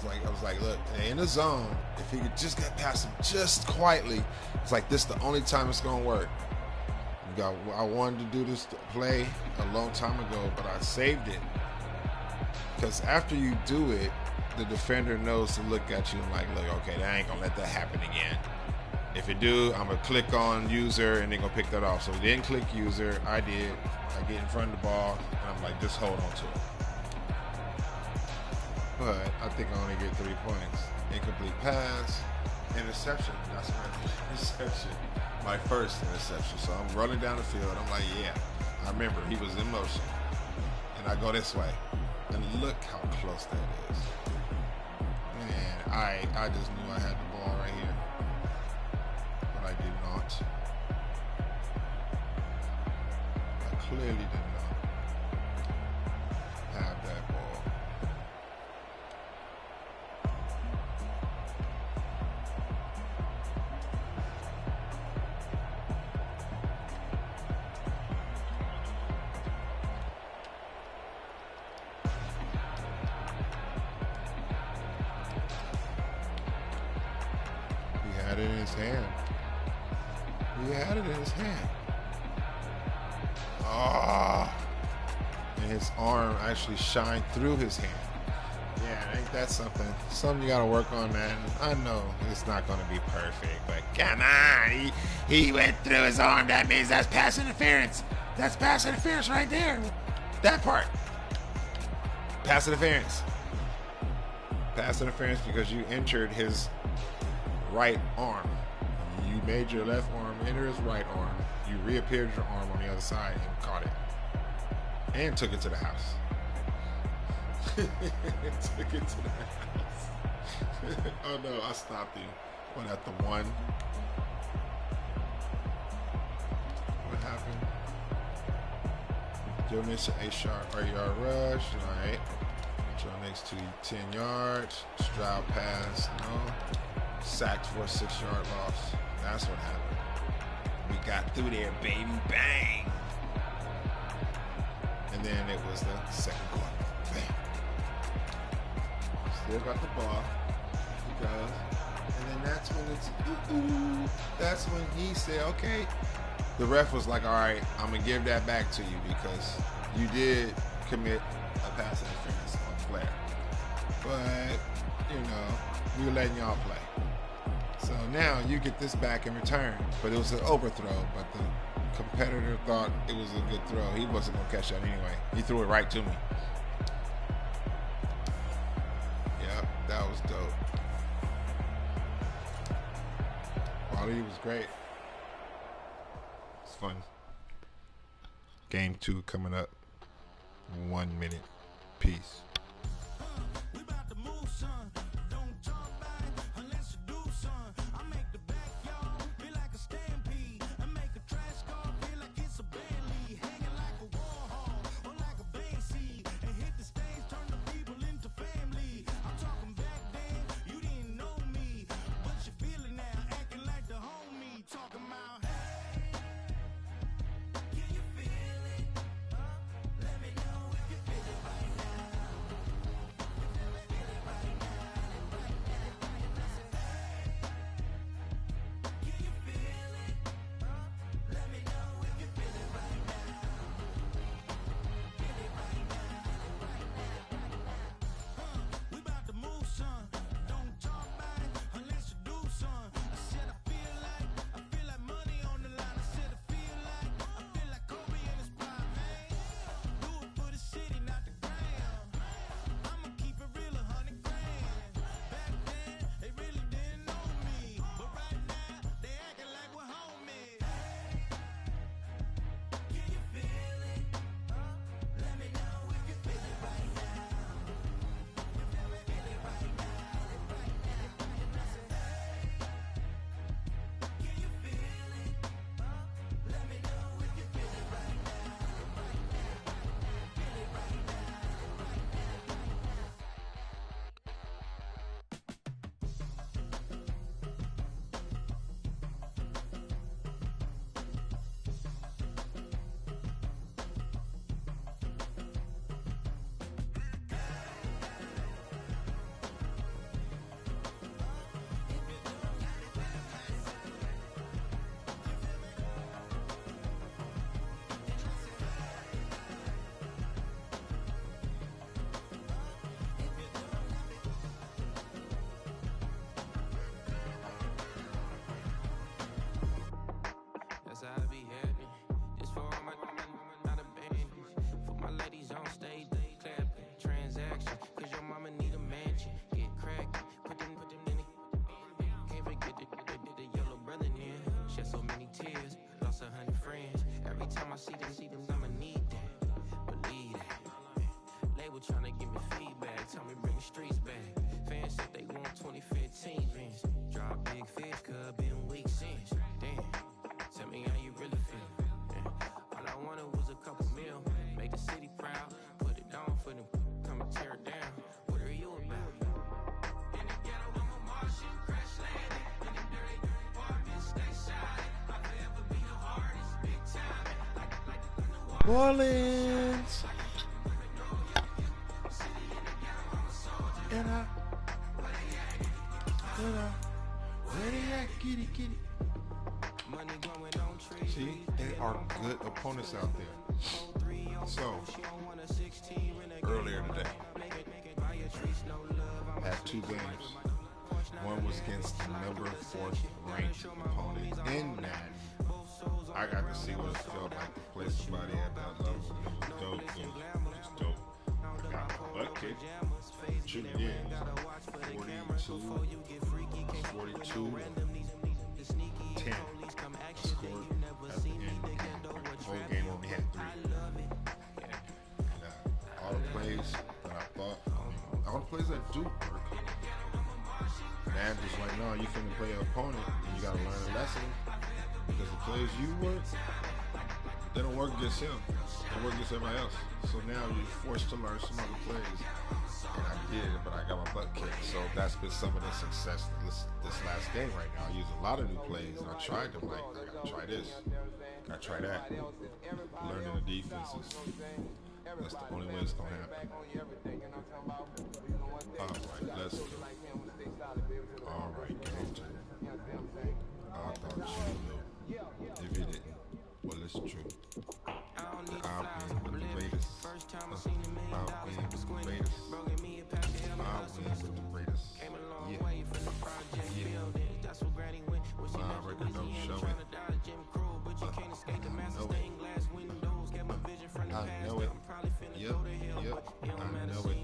I was like, look, in the zone, if he could just get past him just quietly, it's like this is the only time it's going to work. I wanted to do this play a long time ago, but I saved it. Because after you do it, the defender knows to look at you and like, look, okay, I ain't going to let that happen again. If it do, I'm going to click on user and they're going to pick that off. So we didn't click user. I did. I get in front of the ball, and I'm like, just hold on to it. But I think I only get 3 points. Incomplete pass, interception. That's my interception. My first interception. So I'm running down the field. I'm like, yeah. I remember he was in motion. And I go this way. And look how close that is. Man, I just knew I had the ball right here. But I did not. I clearly did not have that ball. It in his hand. He had it in his hand. Oh. And his arm actually shined through his hand. Yeah, ain't that something? Something you gotta work on, man. I know it's not gonna be perfect, but come on. He went through his arm. That means that's pass interference. That's pass interference right there. That part. Pass interference. Pass interference because you injured his right arm. You made your left arm enter his right arm. You reappeared your arm on the other side and caught it. And took it to the house. Took it to the house. Oh no, I stopped him. What, at the 1? What happened? Joe missed an 8-yard rush. Alright. Joe next to 10 yards. Stroud pass. No. Sacked for a 6-yard loss. That's what happened. We got through there, baby. Bang! And then it was the second quarter. Bang! Still got the ball. Because, and then that's when it's that's when he said, okay. The ref was like, all right, I'm gonna give that back to you because you did commit a pass interference on Flair. But, you know, we were letting y'all play. So now you get this back in return. But it was an overthrow, but the competitor thought it was a good throw. He wasn't gonna catch that anyway. He threw it right to me. Yep, that was dope. Quality was great. It's fun. Game 2 coming up. 1 minute. Peace. Orleans. And where they at? Get it. See, there are good opponents out there. So, earlier today, I had 2 games. One was against the number 4th ranked opponent in Madden. I got to see what it felt like to play somebody at that level. It was dope. It was just dope. I got my butt kicked. Shoot again. 42. 10. I scored at the end. The whole game only had 3. And all the plays that I thought, all the plays that do work, man, just like, no, you finna play an opponent and you gotta learn a lesson. Because the plays you work, they don't work against him. They work against everybody else. So now you're forced to learn some other plays. And I did, but I got my butt kicked. So that's been some of the success this last game right now. I use a lot of new plays, and I tried them. Like, I gotta try this, gotta try that. Learning the defenses. That's the only way it's gonna happen. All right, let's go. All right, game 2. I thought you knew. If you didn't, well, it's true. I'll be with the Raiders. I'll be with the Raiders. I'll be with the Raiders. Yeah. My record don't show it. I know it. Yep. I know it.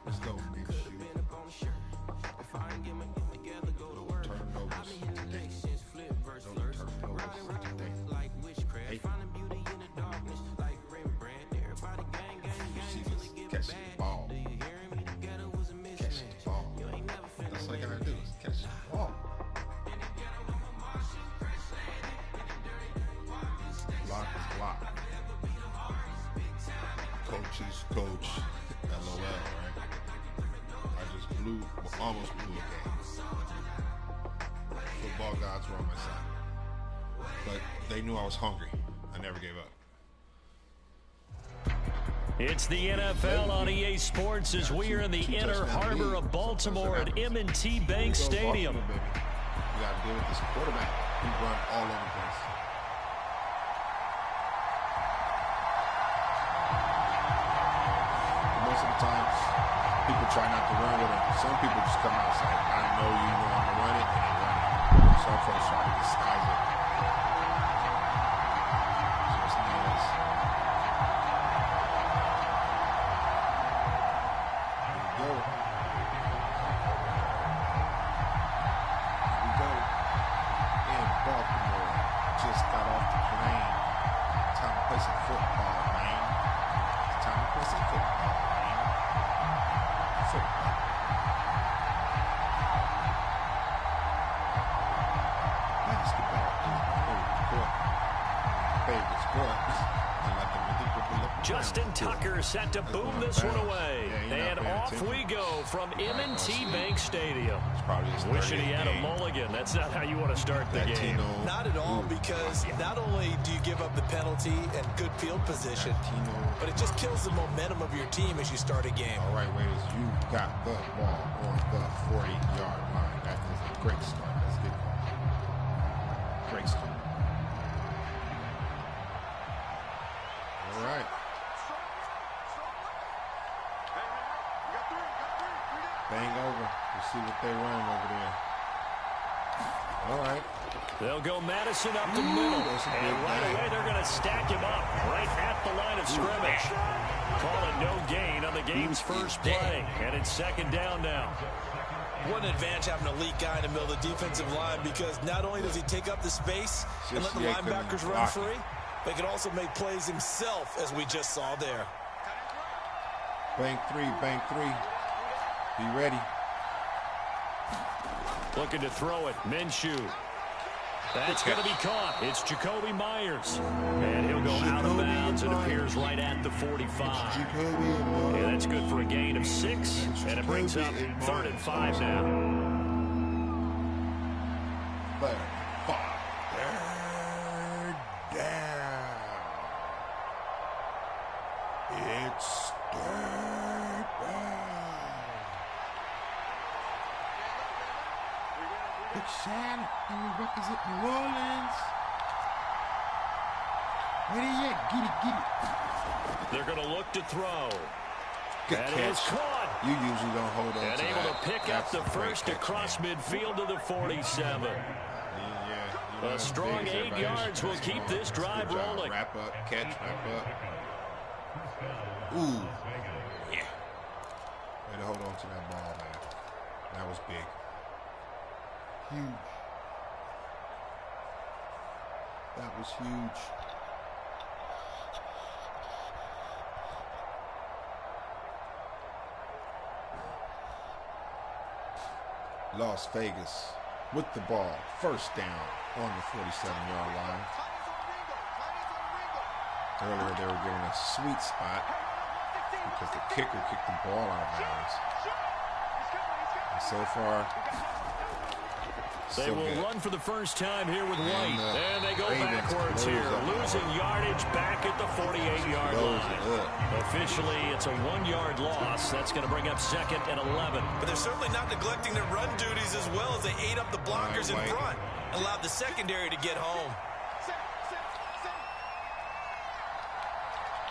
Let's go, big shoe. No turnovers today. Hey. almost blew a game. Football gods were on my side. But they knew I was hungry. I never gave up. It's the NFL on EA Sports as we are in the inner harbor of Baltimore at M&T Bank Stadium. You got to deal with this quarterback. He run all over the place. Most of the times, people try not to run with him. Some people just come outside. I know you know I'm going to run it, and they run it. Some folks try to disguise it. Just know this. Here we go. Here we go. In Baltimore. Just got off the plane. Time to play some football, man. It's time to play some football, man. Football. Basketball is my favorite sport. Favorite sport. Justin Tucker set to boom this one away. And off we go from M&T Bank Stadium. Wishing he had a mulligan. That's not how you want to start the game. Not at all, because not only do you give up the penalty and good field position, but it just kills the momentum of your team as you start a game. All right, Raiders, you got the ball on the 40-yard line. That is a great start. That's good. Great start. All right. Bang over. We'll see what they're running over there. All right. They'll go Madison up the middle. And right away, they're going to stack him up right at the line of scrimmage. Call it no gain on the game's first play. And it's second down now. What an advantage having an elite guy in the middle of the defensive line, because not only does he take up the space and let the linebackers run free, but he can also make plays himself, as we just saw there. Bank three, bank three. Be ready. Looking to throw it. Minshew. That's going to be caught. It's Jacoby Myers. And he'll go out of bounds. It appears right at the 45. And that's good for a gain of 6. And it brings up 3rd and 5 now. 3rd down. It's 3rd down. Big Shad, and we represent New Orleans. Where they at? Get it, get it. They're going to look to throw. Good That catch. is caught. You usually don't hold on And to able that. to pick up the first across midfield to the 47. Yeah. A strong 8 yards will keep this drive rolling. Wrap up, catch, wrap up. Ooh. Yeah. Way to hold on to that ball, man. That was big. Huge. That was huge. Las Vegas with the ball. First down on the 47-yard line. Earlier they were given a sweet spot because the kicker kicked the ball out of bounds. And so far, they will run for the first time here with White. And they go backwards here, losing yardage back at the 48-yard line. Officially, it's a 1-yard loss. That's going to bring up 2nd and 11. But they're certainly not neglecting their run duties as well, as they ate up the blockers in front and allowed the secondary to get home.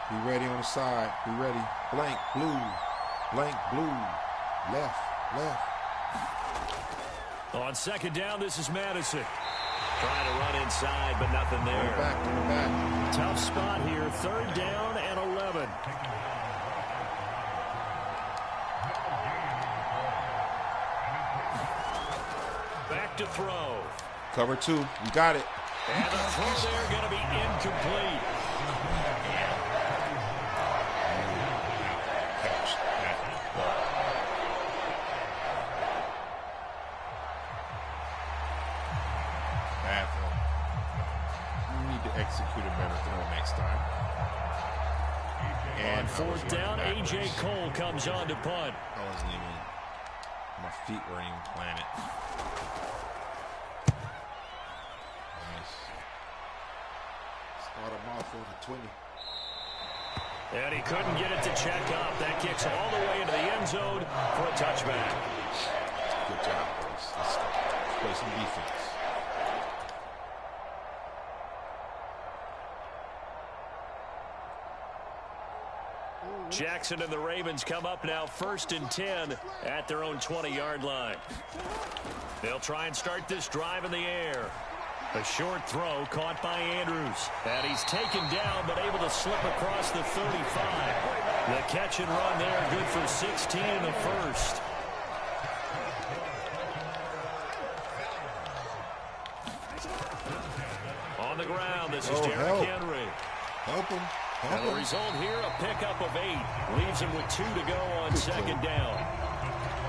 Be ready on the side. Be ready. Blank blue. Blank blue. Left. On 2nd down, this is Madison. Trying to run inside, but nothing there. Back to the back. Tough spot here. 3rd down and 11. Back to throw. Cover 2. You got it. And the throw there going to be incomplete. Execute a better throw next time. And on 4th down, A.J. Cole comes on to punt. I wasn't even My feet weren't even planted. Nice. Start him off on the 20. And he couldn't get it to check up. That kicks all the way into the end zone for a touchback. Good job, boys. Let's play some defense. Jackson and the Ravens come up now 1st and 10 at their own 20-yard line. They'll try and start this drive in the air. A short throw caught by Andrews. And he's taken down but able to slip across the 35. The catch and run there, good for 16 in the first. On the ground, this is Derrick Henry. Help him. And the result here, a pickup of 8. Leaves him with 2 to go on second down.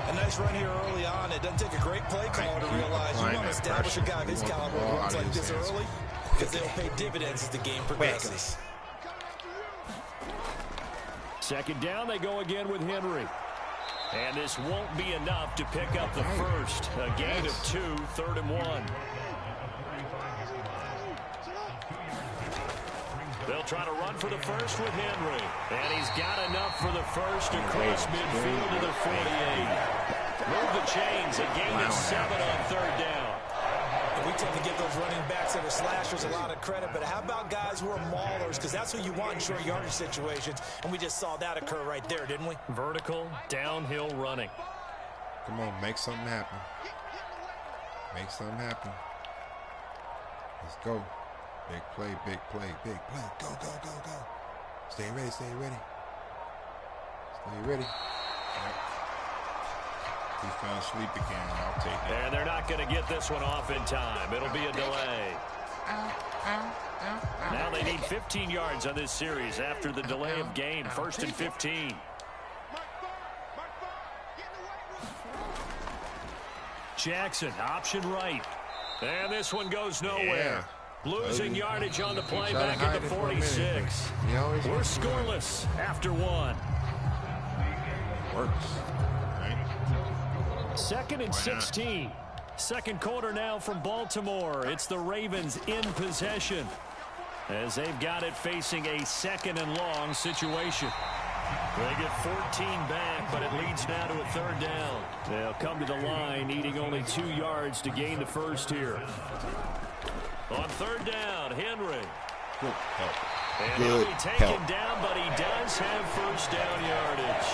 A nice run here early on. It doesn't take a great play caller to realize you want to establish a guy of his caliber who runs like this early, because they'll pay dividends as the game progresses. Second down, they go again with Henry. And this won't be enough to pick up the first. A gain of 2, 3rd and 1. They'll try to run for the first with Henry. And he's got enough for the first across midfield to the 48. Move the chains. A gain of 7 on 3rd down. And we tend to give those running backs that are slashers a lot of credit, but how about guys who are maulers? Because that's who you want in short yardage situations. And we just saw that occur right there, didn't we? Vertical, downhill running. Come on, make something happen. Make something happen. Let's go. Big play, big play, big play. Go, go, go, go. Stay ready, stay ready. Stay ready. He fell asleep again. I'll take it. And they're not going to get this one off in time. It'll be a delay. Now they need 15 yards on this series after the delay of game. 1st and 15. Jackson, option right. And this one goes nowhere. Losing yardage on the play back at the 46. We're scoreless after 1. Works. Right? 2nd and 16. Second quarter now from Baltimore. It's the Ravens in possession, as they've got it facing a 2nd and long situation. They get 14 back, but it leads now to a 3rd down. They'll come to the line, needing only 2 yards to gain the first here. On 3rd down, Henry. Good help. And he'll be taken down, but he does have first down yardage.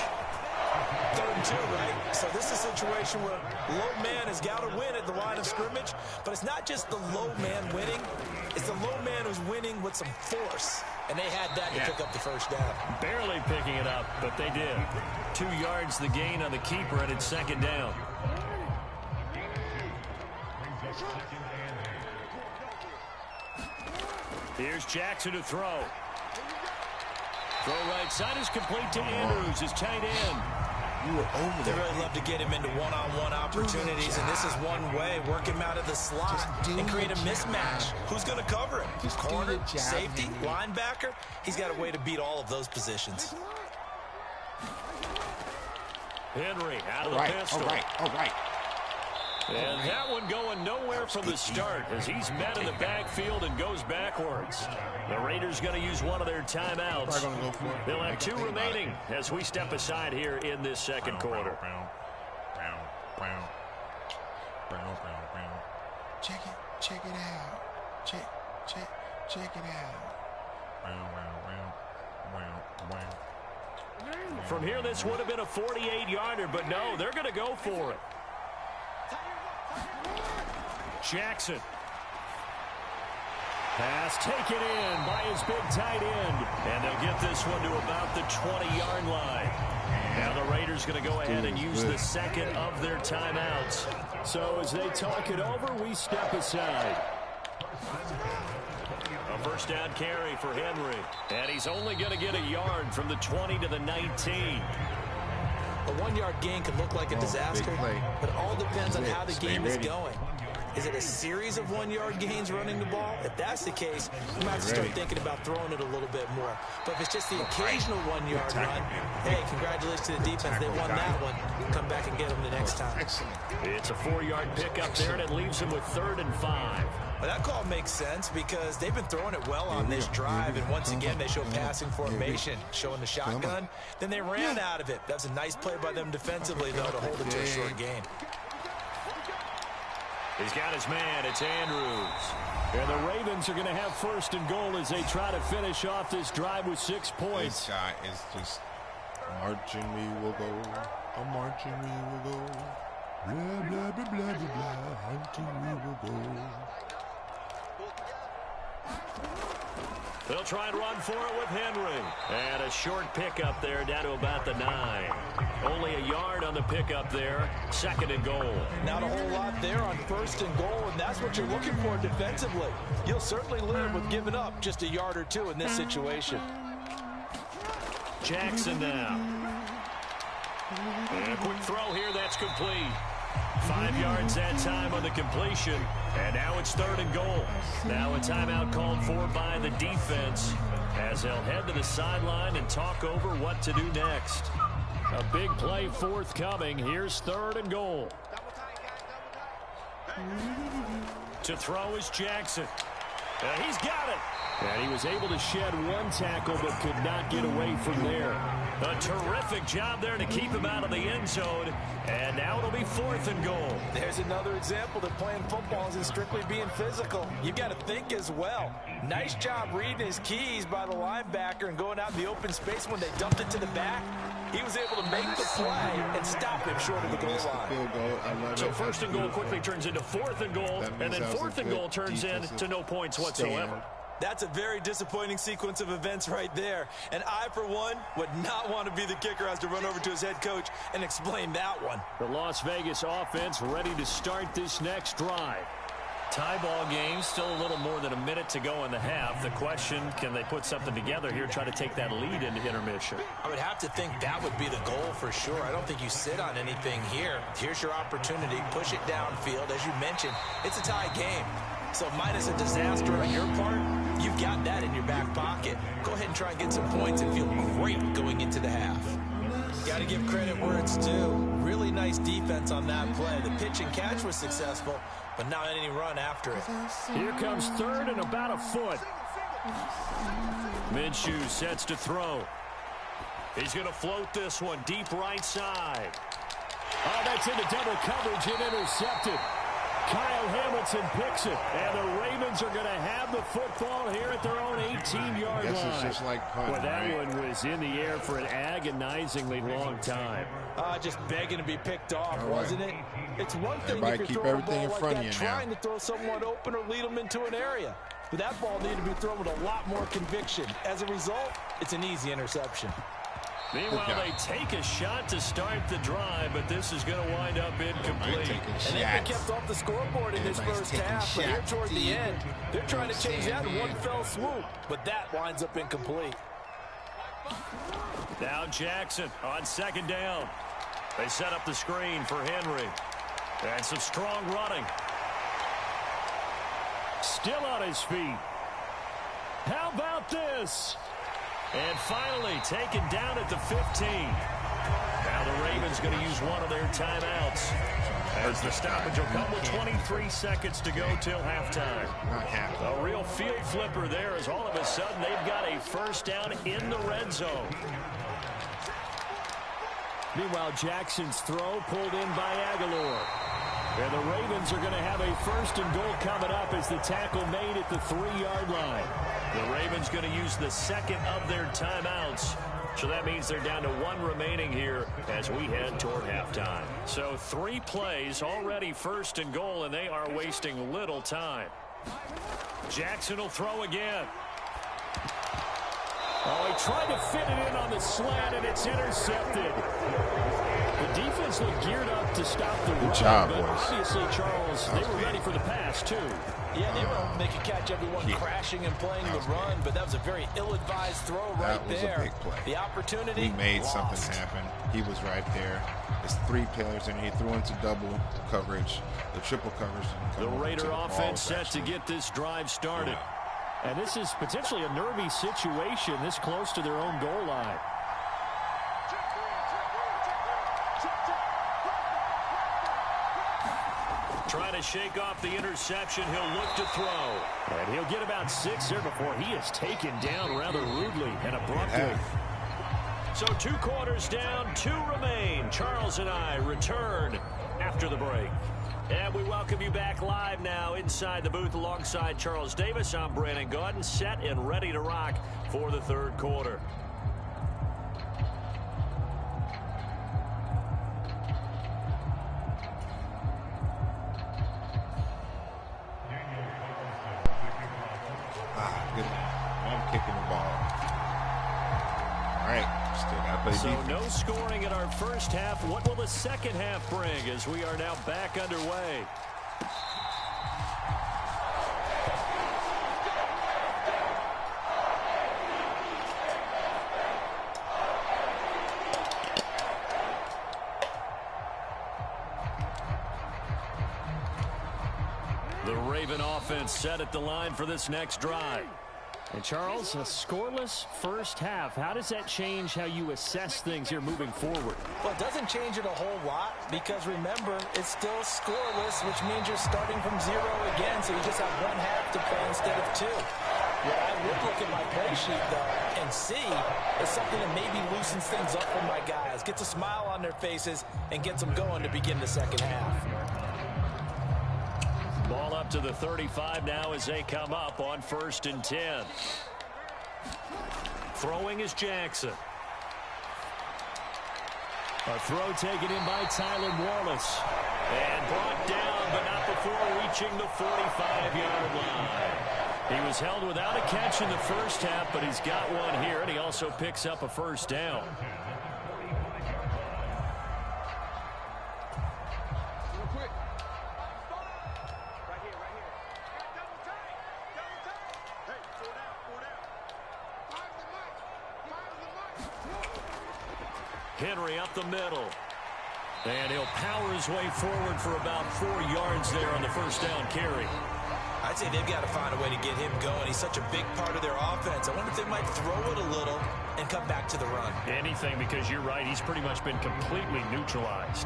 3rd and 2, right? So this is a situation where low man has got to win at the line of scrimmage, but it's not just the low man winning. It's the low man who's winning with some force, and they had that to pick up the first down. Barely picking it up, but they did. 2 yards the gain on the keeper, and it's 2nd down. Here's Jackson to throw. Throw right side is complete to Andrews, his tight end. You were over there. They really love to get him into one-on-one opportunities, and this is one way. Work him out of the slot and create a mismatch. Who's going to cover him? Corner, safety, linebacker. He's got a way to beat all of those positions. Henry out of the pistol. All right. And that one going nowhere from the start as he's met in the backfield and goes backwards. The Raiders going to use one of their timeouts. They'll have 2 remaining as we step aside here in this second quarter. Check it out. Check it out. From here, this would have been a 48-yarder, but no, they're going to go for it. Jackson. Pass taken in by his big tight end. And they'll get this one to about the 20-yard line. Now the Raiders going to go ahead and use the second of their timeouts. So as they talk it over, we step aside. A first down carry for Henry. And he's only going to get a yard from the 20 to the 19. A 1-yard gain could look like a disaster, but it all depends on how the game is going. Is it a series of 1-yard gains running the ball? If that's the case, you might have to start thinking about throwing it a little bit more. But if it's just the occasional 1-yard run, hey, congratulations to the defense. They won that one. Come back and get them the next time. Excellent. It's a 4-yard pickup there, and it leaves him with 3rd and 5. Well, that call makes sense because they've been throwing it well on this drive, and once again, they show passing formation, showing the shotgun. Then they ran out of it. That's a nice play by them defensively, though, to hold it to a short gain. He's got his man. It's Andrews. And the Ravens are going to have 1st and goal as they try to finish off this drive with 6 points. This guy is just marching, we will go. I'm marching, we will go. Blah, blah, blah, blah, blah, blah. Hunting, we will go. They'll try and run for it with Henry. And a short pickup there down to about the 9. Only a yard on the pickup there. 2nd and goal. Not a whole lot there on 1st and goal, and that's what you're looking for defensively. You'll certainly live with giving up just a yard or 2 in this situation. Jackson now. And a quick throw here. That's complete. 5 yards that time on the completion. And now it's 3rd and goal. Now a timeout called for by the defense as they'll head to the sideline and talk over what to do next. A big play forthcoming. Here's 3rd and goal. To throw is Jackson. He's got it. And he was able to shed 1 tackle but could not get away from there. A terrific job there to keep him out of the end zone. And now it'll be 4th and goal. There's another example that playing football isn't strictly being physical. You've got to think as well. Nice job reading his keys by the linebacker and going out in the open space when they dumped it to the back. He was able to make the play and stop him short of the goal line. So 1st and goal quickly turns into 4th and goal, and then 4th and goal turns into no points whatsoever. That's a very disappointing sequence of events right there. And I, for one, would not want to be the kicker as to run over to his head coach and explain that one. The Las Vegas offense ready to start this next drive. Tie ball game, still a little more than a minute to go in the half. The question, can they put something together here, try to take that lead into intermission? I would have to think that would be the goal for sure. I don't think you sit on anything here. Here's your opportunity. Push it downfield. As you mentioned, it's a tie game. So minus a disaster on your part, you've got that in your back pocket. Go ahead and try and get some points and feel great going into the half. Got to give credit where it's due. Really nice defense on that play. The pitch and catch was successful, but not any run after it. Here comes 3rd and about a foot. Minshew sets to throw. He's going to float this one deep right side. Oh, that's into double coverage and intercepted. Kyle Hamilton picks it, and the Ravens are going to have the football here at their own 18-yard line. It's just like punt, well, that one was in the air for an agonizingly long time. Just begging to be picked off, wasn't it? It's one thing Everybody if you're keep throwing everything a in ball front like of that, you now. trying to throw someone open or lead them into an area. But that ball needed to be thrown with a lot more conviction. As a result, it's an easy interception. Meanwhile, they take a shot to start the drive, but this is going to wind up incomplete. And they've been kept off the scoreboard in this first half, but here toward the end, they're trying to change that in one fell swoop, but that winds up incomplete. Now Jackson on 2nd down. They set up the screen for Henry. And some strong running. Still on his feet. How about this? And finally taken down at the 15. Now the Ravens going to use one of their timeouts. As the stoppage will come with 23 seconds to go till halftime. A real field flipper there as all of a sudden they've got a 1st down in the red zone. Meanwhile, Jackson's throw pulled in by Aguilar. And the Ravens are going to have a 1st and goal coming up as the tackle made at the 3-yard line. The Ravens going to use the 2nd of their timeouts. So that means they're down to 1 remaining here as we head toward halftime. So 3 plays already 1st and goal, and they are wasting little time. Jackson will throw again. Oh, he tried to fit it in on the slant, and it's intercepted. The defense looked geared up to stop the run. Good job, but boys. obviously, Charles, they were ready for the pass, too. Yeah, they were able to make a catch, everyone crashing and playing the run, but that was a very ill-advised throw right there. That was a big play. The opportunity We made lost. something happen. He was right there. There's 3 players, and he threw into double coverage, the triple coverage. The Raider offense set to get this drive started. And this is potentially a nervy situation this close to their own goal line. Trying to shake off the interception. He'll look to throw. And he'll get about 6 there before he is taken down rather rudely and abruptly. So 2 quarters down, 2 remain. Charles and I return after the break. And we welcome you back live now inside the booth alongside Charles Davis. I'm Brandon Gaudin, set and ready to rock for the 3rd quarter. I'm kicking the ball. All right, still got to play defense. So no scoring in our first half. What will the second half bring as we are now back underway? The Raven offense set at the line for this next drive. And Charles, a scoreless first half. How does that change how you assess things here moving forward? Well, it doesn't change it a whole lot because, remember, it's still scoreless, which means you're starting from 0 again, so you just have 1 half to play instead of 2. What I would look at my play sheet, though, and see is something that maybe loosens things up for my guys, gets a smile on their faces, and gets them going to begin the second half. Ball up to the 35 now as they come up on 1st and 10. Throwing is Jackson. A throw taken in by Tylan Wallace. And brought down, but not before reaching the 45-yard line. He was held without a catch in the first half, but he's got one here, and he also picks up a 1st down. Henry up the middle. And he'll power his way forward for about 4 yards there on the 1st down carry. I'd say they've got to find a way to get him going. He's such a big part of their offense. I wonder if they might throw it a little and come back to the run. Anything, because you're right. He's pretty much been completely neutralized.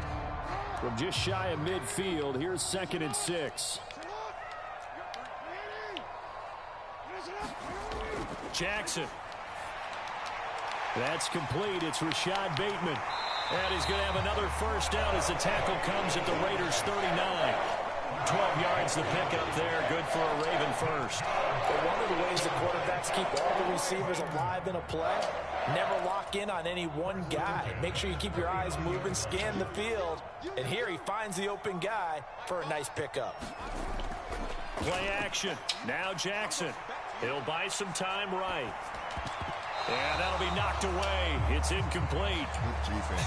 From just shy of midfield, here's 2nd and 6. Jackson. That's complete. It's Rashad Bateman. And he's going to have another 1st down as the tackle comes at the Raiders' 39. 12 yards the pickup there. Good for a Raven 1st. But one of the ways the quarterbacks keep all the receivers alive in a play, never lock in on any one guy. Make sure you keep your eyes moving, scan the field. And here he finds the open guy for a nice pickup. Play action. Now Jackson. He'll buy some time right. And that'll be knocked away. It's incomplete.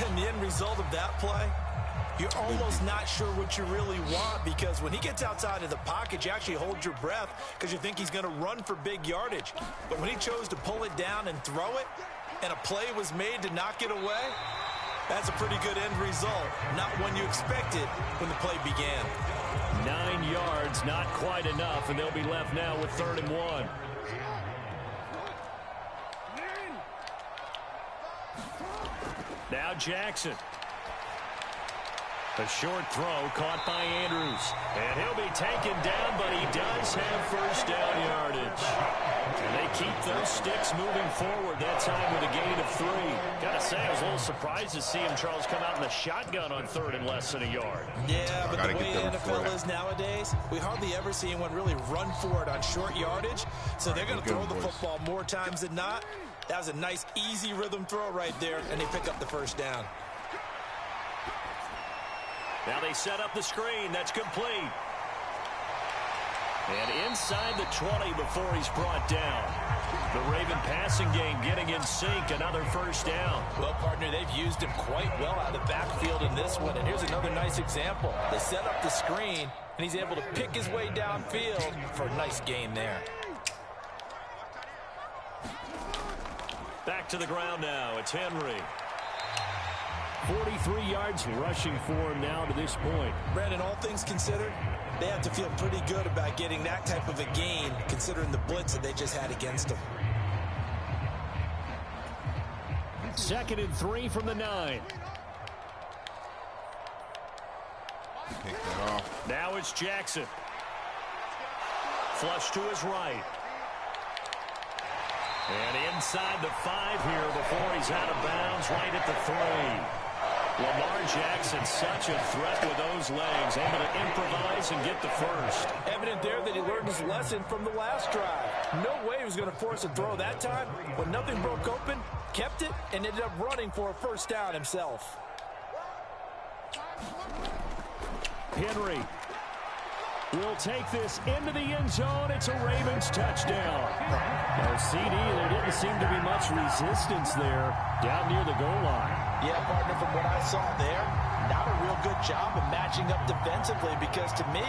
And the end result of that play, you're almost not sure what you really want, because when he gets outside of the pocket, you actually hold your breath because you think he's going to run for big yardage. But when he chose to pull it down and throw it, and a play was made to knock it away, that's a pretty good end result. Not one you expected when the play began. 9 yards, not quite enough, and they'll be left now with 3rd and 1. Now Jackson. A short throw caught by Andrews. And he'll be taken down, but he does have 1st down yardage. And they keep those sticks moving forward, that time with a gain of 3. Gotta say, I was a little surprised to see him, Charles, come out in the shotgun on 3rd and less than a yard. Yeah, but the way the NFL is nowadays, we hardly ever see anyone really run for it on short yardage. So they're going to throw the football more times than not. That was a nice, easy rhythm throw right there, and they pick up the 1st down. Now they set up the screen. That's complete. And inside the 20 before he's brought down. The Raven passing game getting in sync. Another 1st down. Well, partner, they've used him quite well out of the backfield in this one. And here's another nice example. They set up the screen, and he's able to pick his way downfield for a nice gain there. Back to the ground now. It's Henry. 43 yards rushing for him now to this point. Brandon, all things considered, they have to feel pretty good about getting that type of a gain, considering the blitz that they just had against them. 2nd and 3 from the 9. Take that off. Now it's Jackson. Flush to his right. And inside the 5 here before he's out of bounds, right at the 3. Lamar Jackson, such a threat with those legs, able to improvise and get the first. Evident there that he learned his lesson from the last drive. No way he was going to force a throw that time. When nothing broke open, kept it, and ended up running for a first down himself. Henry will take this into the end zone. It's a Ravens touchdown. Our CD, there didn't seem to be much resistance there down near the goal line. Yeah, partner, from what I saw there, not a real good job of matching up defensively because to me,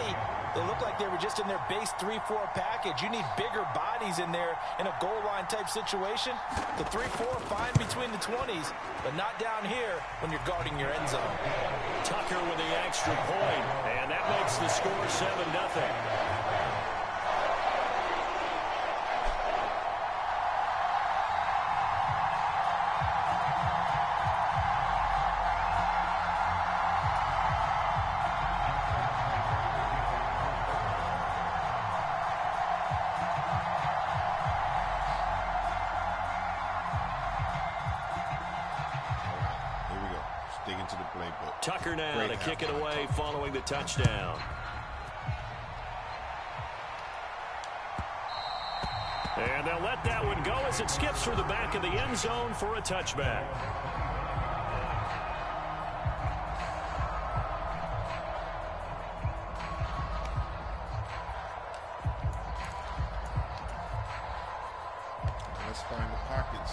they look like they were just in their base 3-4 package. You need bigger bodies in there in a goal line type situation. The 3-4 fine between the 20s, but not down here when you're guarding your end zone. Tucker with the extra point, and that makes the score 7-0. Tucker now to kick it away following the touchdown. And they'll let that one go as it skips through the back of the end zone for a touchback. Let's find the pockets.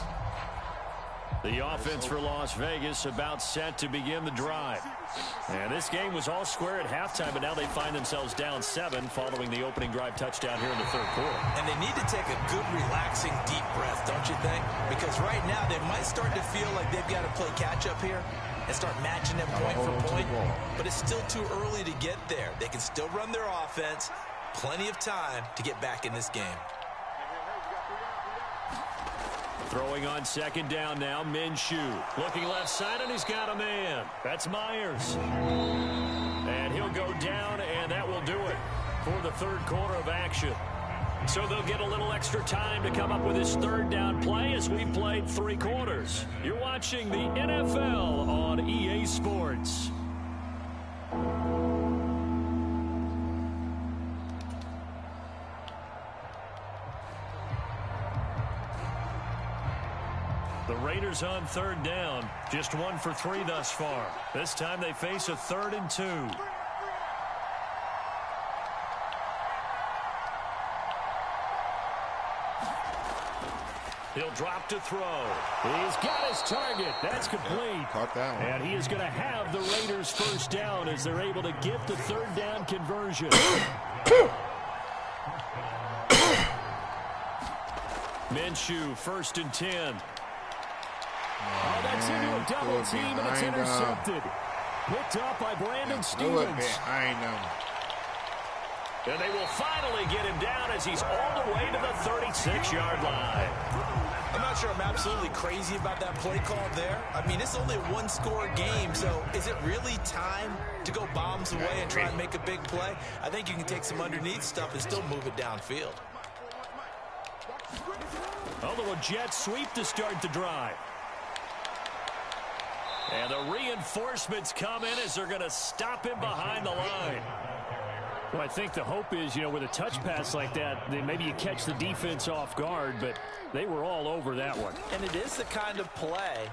The offense for Las Vegas about set to begin the drive. And this game was all square at halftime, but now they find themselves down 7 following the opening drive touchdown here in the third quarter. And they need to take a good, relaxing, deep breath, don't you think? Because right now they might start to feel like they've got to play catch-up here and start matching them point for point. But it's still too early to get there. They can still run their offense. Plenty of time to get back in this game. Throwing on second down now, Minshew. Looking left side, and he's got a man. That's Myers. And he'll go down, and that will do it for the third quarter of action. So they'll get a little extra time to come up with his third down play as we've played 3 quarters. You're watching the NFL on EA Sports. The Raiders on third down, just 1 for 3 thus far. This time they face a 3rd and 2. He'll drop to throw. He's got his target. That's complete. Caught that one. And he is going to have the Raiders first down as they're able to get the third down conversion. Minshew, 1st and 10. Oh, that's into a double team, and it's intercepted. Picked up by Brandon Stevens. And they will finally get him down as he's all the way to the 36-yard line. I'm not sure I'm absolutely crazy about that play call there. I mean, it's only a 1-score game, so is it really time to go bombs away and try and make a big play? I think you can take some underneath stuff and still move it downfield. A little jet sweep to start the drive. And the reinforcements come in as they're going to stop him behind the line. Well, I think the hope is, with a touch pass like that, then maybe you catch the defense off guard, but they were all over that one. And it is the kind of play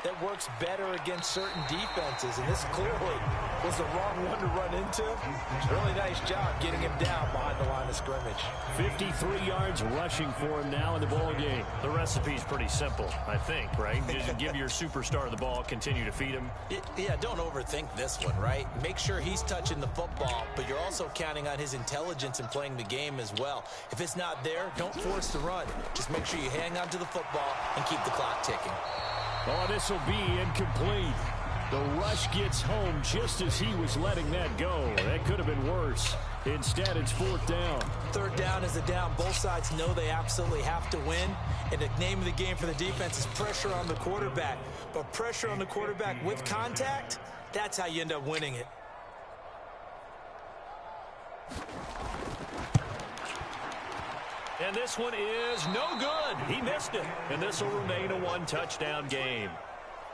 that works better against certain defenses, and this clearly was the wrong one to run into. Really nice job getting him down behind the line of scrimmage. 53 yards rushing for him now in the ball game. The recipe's pretty simple, I think, right? Just give your superstar the ball, continue to feed him. Yeah, don't overthink this one, right? Make sure he's touching the football, but you're also counting on his intelligence in playing the game as well. If it's not there, don't force the run. Just make sure you hang on to the football and keep the clock ticking. Oh, this will be incomplete. The rush gets home just as he was letting that go. That could have been worse. Instead, it's 4th down. 3rd down is a down. Both sides know they absolutely have to win. And the name of the game for the defense is pressure on the quarterback. But pressure on the quarterback with contact, that's how you end up winning it. And this one is no good. He missed it. And this will remain a one-touchdown game.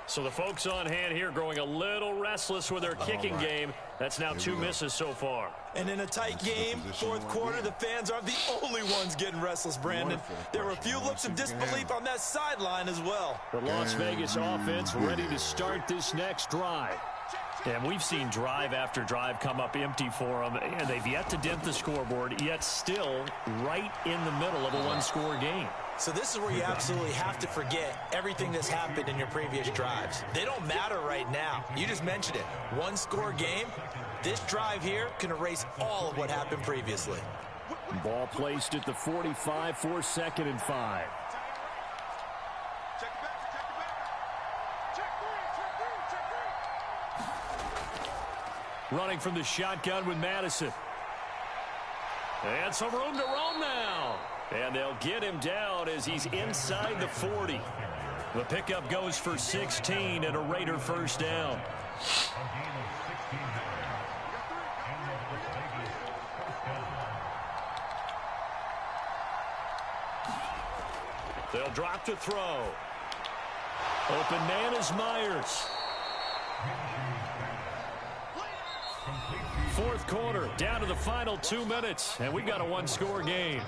So the folks on hand here growing a little restless with their kicking game. That's now 2 misses so far. And in a tight game, fourth quarter, the fans aren't the only ones getting restless, Brandon. There were a few looks of disbelief on that sideline as well. The Las Vegas offense ready to start this next drive. And we've seen drive after drive come up empty for them, and they've yet to dent the scoreboard, yet still right in the middle of a one-score game. So this is where you absolutely have to forget everything that's happened in your previous drives. They don't matter right now. You just mentioned it. One-score game. This drive here can erase all of what happened previously. Ball placed at the 45 for 2nd and 5. Running from the shotgun with Madison. And some room to roam now. And they'll get him down as he's inside the 40. The pickup goes for 16 and a Raider first down. They'll drop to throw. Open man is Myers. Fourth quarter, down to the final 2 minutes, and we've got a one-score game.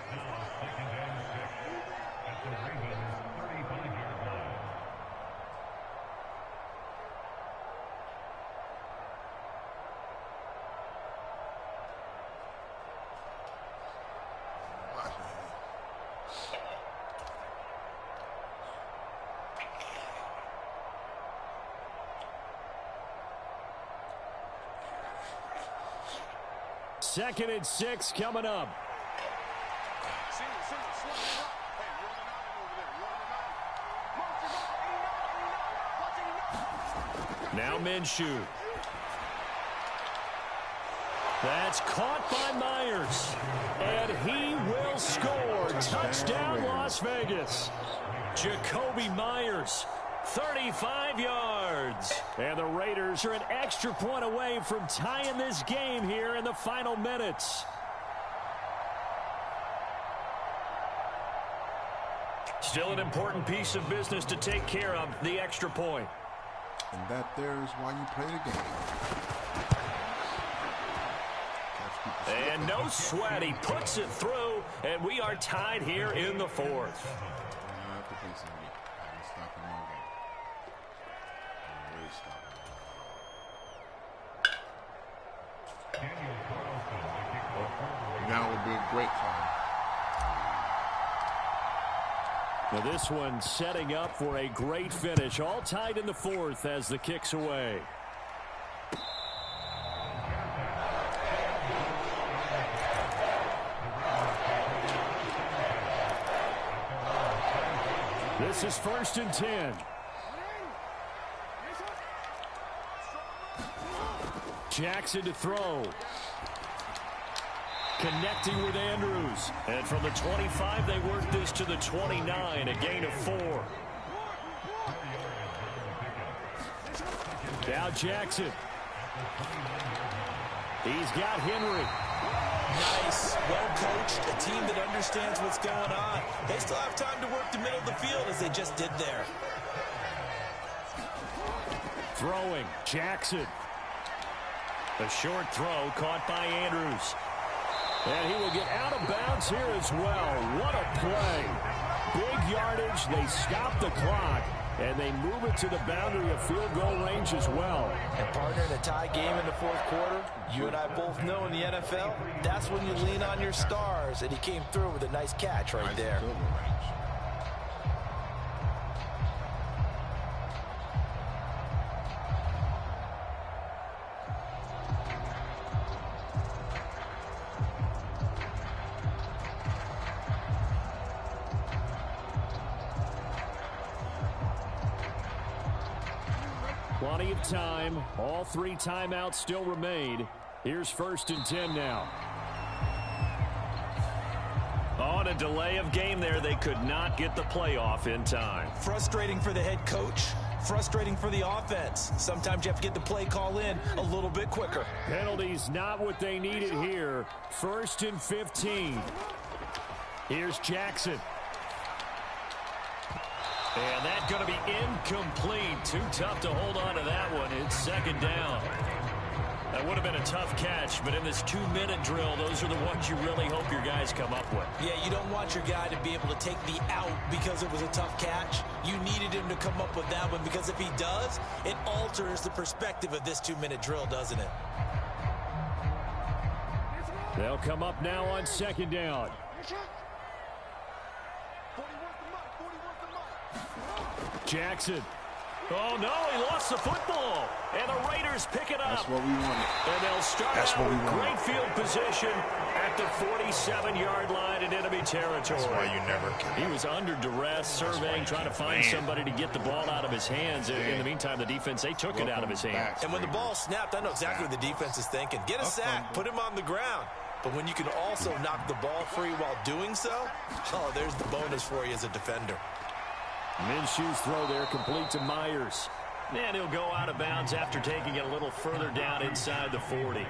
Second and 6 coming up. Now Minshew. That's caught by Myers. And he will score. Touchdown Las Vegas. Jacoby Myers. 35 yards. And the Raiders are an extra point away from tying this game here in the final minutes. Still an important piece of business to take care of, the extra point. And that there is why you play the game. And no sweat, he puts it through, and we are tied here in the 4th. Now would be a great time. Now this one setting up for a great finish. All tied in the 4th as the kick's away. This is 1st and 10. Jackson to throw. Connecting with Andrews. And from the 25, they work this to the 29, a gain of 4. Now Jackson. He's got Henry. Nice. Well coached. A team that understands what's going on. They still have time to work the middle of the field as they just did there. Throwing. Jackson. A short throw caught by Andrews. And he will get out of bounds here as well. What a play. Big yardage. They stop the clock. And they move it to the boundary of field goal range as well. And partner, in a tie game in the 4th quarter, you and I both know in the NFL, that's when you lean on your stars. And he came through with a nice catch right there. Plenty of time. All 3 timeouts still remain. Here's 1st and 10 now. On a delay of game there, they could not get the playoff in time. Frustrating for the head coach. Frustrating for the offense. Sometimes you have to get the play call in a little bit quicker. Penalties not what they needed here. 1st and 15. Here's Jackson. And that's going to be incomplete. Too tough to hold on to that one. It's second down. That would have been a tough catch, but in this 2-minute drill, those are the ones you really hope your guys come up with. Yeah, you don't want your guy to be able to take the out because it was a tough catch. You needed him to come up with that one, because if he does, it alters the perspective of this 2-minute drill, doesn't it? They'll come up now on second down. Jackson. Oh, no, he lost the football. And the Raiders pick it up. That's what we wanted. And they'll start out with great field position at the 47-yard line in enemy territory. That's why you never can. He was under duress, surveying, trying to find somebody to get the ball out of his hands. In the meantime, the defense, they took it out of his hands. And when the ball snapped, I know exactly what the defense is thinking. Get a sack, put him on the ground. But when you can also knock the ball free while doing so, oh, there's the bonus for you as a defender. Minshew's throw there complete to Myers. And he'll go out of bounds after taking it a little further down inside the 40.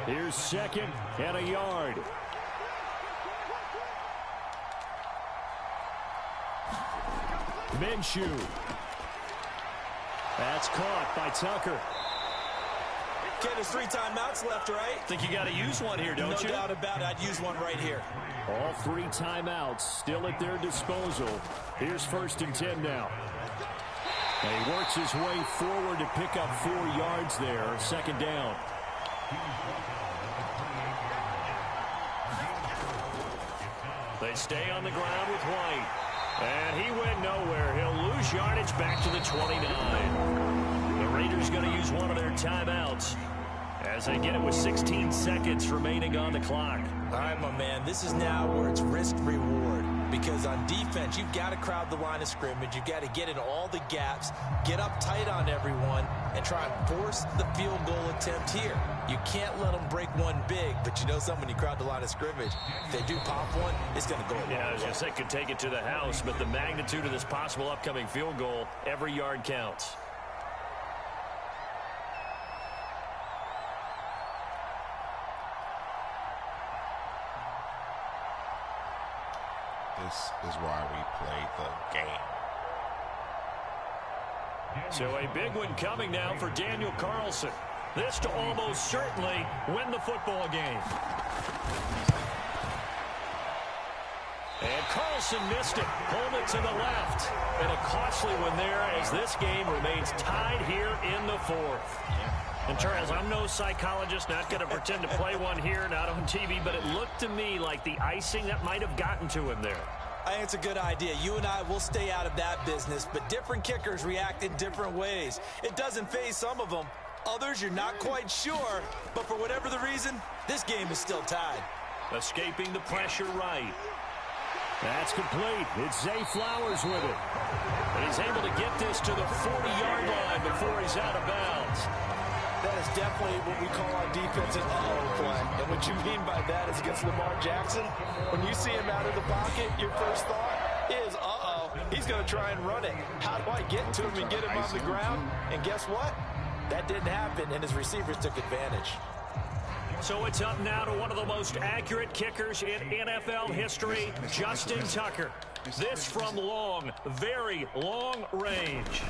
Here's second and a yard. Minshew. That's caught by Tucker. Ken, there's 3 timeouts left, right? Think you got to use one here, don't you? No doubt about it. I'd use one right here. All 3 timeouts still at their disposal. Here's 1st and 10 now. And he works his way forward to pick up 4 yards there. Second down. They stay on the ground with White. And he went nowhere. He'll lose yardage back to the 29. The Raiders going to use one of their timeouts as they get it with 16 seconds remaining on the clock. All right, my man, this is now where it's risk-reward, because on defense, you've got to crowd the line of scrimmage. You've got to get in all the gaps, get up tight on everyone, and try and force the field goal attempt here. You can't let them break one big, but you know something, when you crowd the line of scrimmage, if they do pop one, it's going to go a long I was going to say, could take it to the house, but the magnitude of this possible upcoming field goal, every yard counts. This is why we play the game. So a big one coming now for Daniel Carlson. This to almost certainly win the football game. And Carlson missed it. Pulled it to the left. And a costly one there as this game remains tied here in the 4th. And Charles, I'm no psychologist, not going to pretend to play one here, not on TV, but it looked to me like the icing that might have gotten to him there. I think it's a good idea. You and I will stay out of that business, but different kickers react in different ways. It doesn't faze some of them. Others, you're not quite sure, but for whatever the reason, this game is still tied. Escaping the pressure right. That's complete. It's Zay Flowers with it. And he's able to get this to the 40-yard line before he's out of bounds. That is definitely what we call on defense an uh-oh play. And what you mean by that is against Lamar Jackson, when you see him out of the pocket, your first thought is, uh-oh, he's going to try and run it. How do I get to him and get him on the ground? And guess what? That didn't happen, and his receivers took advantage. So it's up now to one of the most accurate kickers in NFL history, Justin Tucker. This from long, very long range.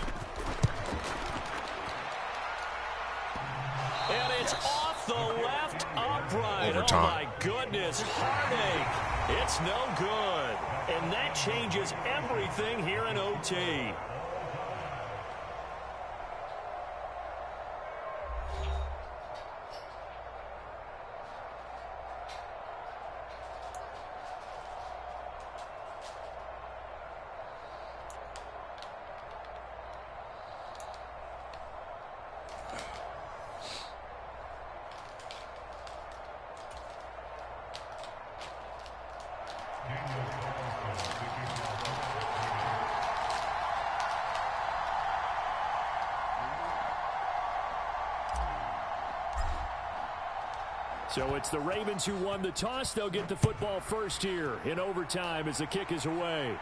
And it's off the left upright. Overtime. Oh, my goodness. Heartache. It's no good. And that changes everything here in OT. So it's the Ravens who won the toss. They'll get the football first here in overtime as the kick is away.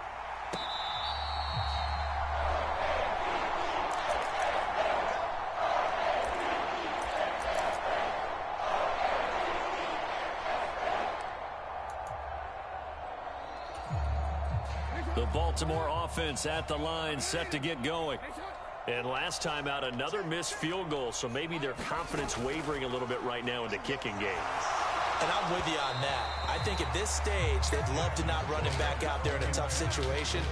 The Baltimore offense at the line, set to get going. And last time out, another missed field goal, so maybe their confidence wavering a little bit right now in the kicking game. And I'm with you on that. I think at this stage, they'd love to not run him back out there in a tough situation.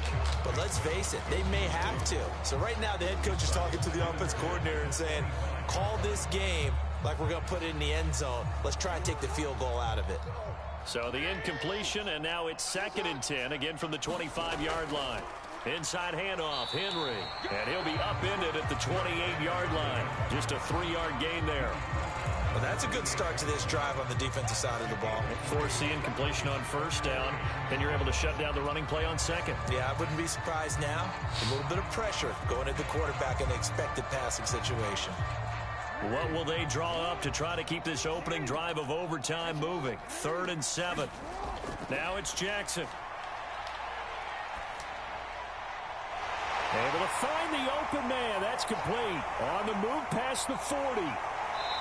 But let's face it, they may have to. So right now, the head coach is talking to the offense coordinator and saying, call this game like we're going to put it in the end zone. Let's try and take the field goal out of it. So the incompletion, and now it's 2nd and 10, again from the 25-yard line. Inside handoff, Henry. And he'll be upended at the 28-yard line. Just a 3-yard gain there. Well, that's a good start to this drive on the defensive side of the ball. Force the incompletion on 1st down, and you're able to shut down the running play on 2nd. Yeah, I wouldn't be surprised now. A little bit of pressure going at the quarterback in the expected passing situation. What will they draw up to try to keep this opening drive of overtime moving? 3rd and 7. Now it's Jackson. Able to find the open man. That's complete. On the move past the 40.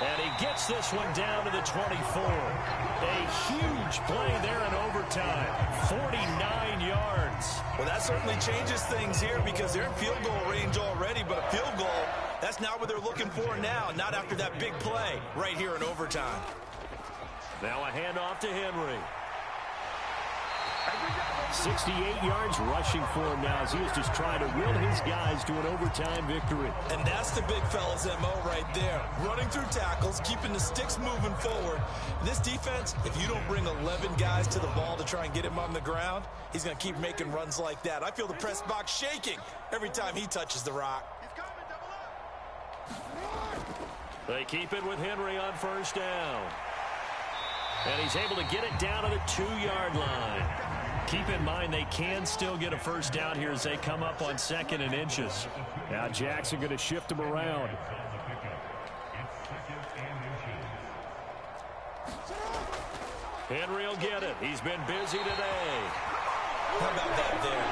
And he gets this one down to the 24. A huge play there in overtime. 49 yards. Well, that certainly changes things here because they're in field goal range already, but a field goal, that's not what they're looking for now, not after that big play right here in overtime. Now a handoff to Henry. 68 yards rushing for him now as he is just trying to will his guys to an overtime victory. And that's the big fella's MO right there. Running through tackles, keeping the sticks moving forward. This defense, if you don't bring 11 guys to the ball to try and get him on the ground, he's going to keep making runs like that. I feel the press box shaking every time he touches the rock. They keep it with Henry on 1st down. And he's able to get it down to the 2-yard line. Keep in mind they can still get a 1st down here as they come up on 2nd and inches. Now Jackson going to shift him around. Henry will get it. He's been busy today. How about that there?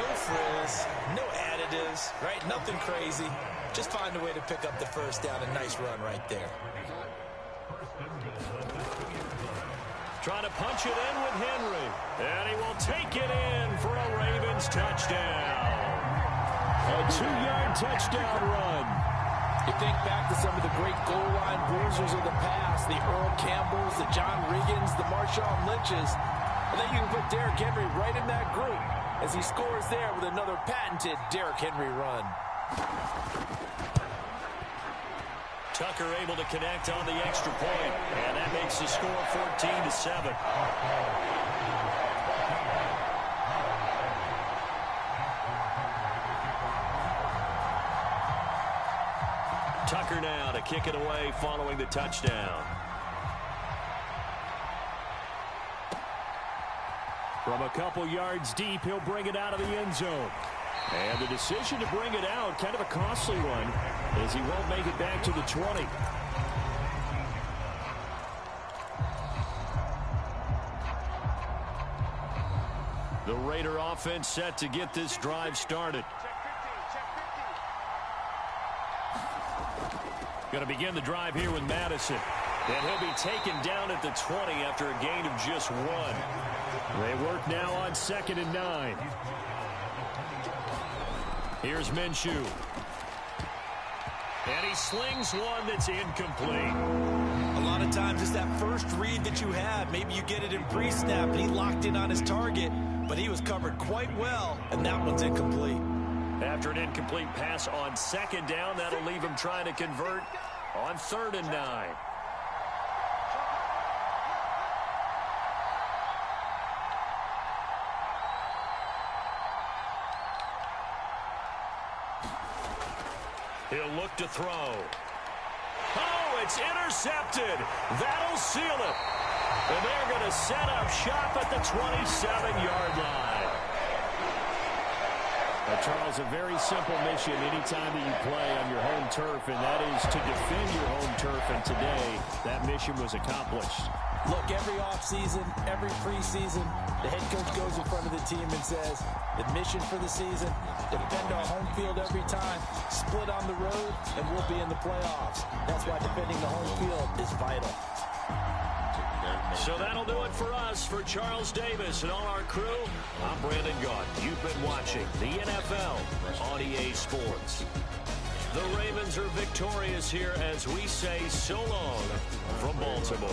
No frills, no additives, right? Nothing crazy. Just find a way to pick up the 1st down. A nice run right there. Trying to punch it in with Henry. And he will take it in for a Ravens touchdown. A 2-yard touchdown run. You think back to some of the great goal line bruisers of the past, the Earl Campbells, the John Riggins, the Marshawn Lynches. And then you can put Derrick Henry right in that group as he scores there with another patented Derrick Henry run. Tucker able to connect on the extra point, and that makes the score 14-7. Tucker now to kick it away following the touchdown. From a couple yards deep, he'll bring it out of the end zone. And the decision to bring it out, kind of a costly one, as he won't make it back to the 20. The Raider offense set to get this drive started. Going to begin the drive here with Madison. And he'll be taken down at the 20 after a gain of just 1. They work now on 2nd and 9. Here's Minshew. And he slings one that's incomplete. A lot of times it's that first read that you have. Maybe you get it in pre-snap, and he locked in on his target, but he was covered quite well, and that one's incomplete. After an incomplete pass on 2nd down, that'll leave him trying to convert on 3rd and 9. He'll look to throw. Oh, it's intercepted. That'll seal it. And they're going to set up shop at the 27-yard line. Charles, a very simple mission anytime that you play on your home turf, and that is to defend your home turf. And today, that mission was accomplished. Look, every offseason, every preseason, the head coach goes in front of the team and says, the mission for the season, defend our home field every time, split on the road, and we'll be in the playoffs. That's why defending the home field is vital. They're So that'll do it for us. For Charles Davis and all our crew, I'm Brandon Gaudin. You've been watching the NFL on EA Sports. The Ravens are victorious here as we say so long from Baltimore.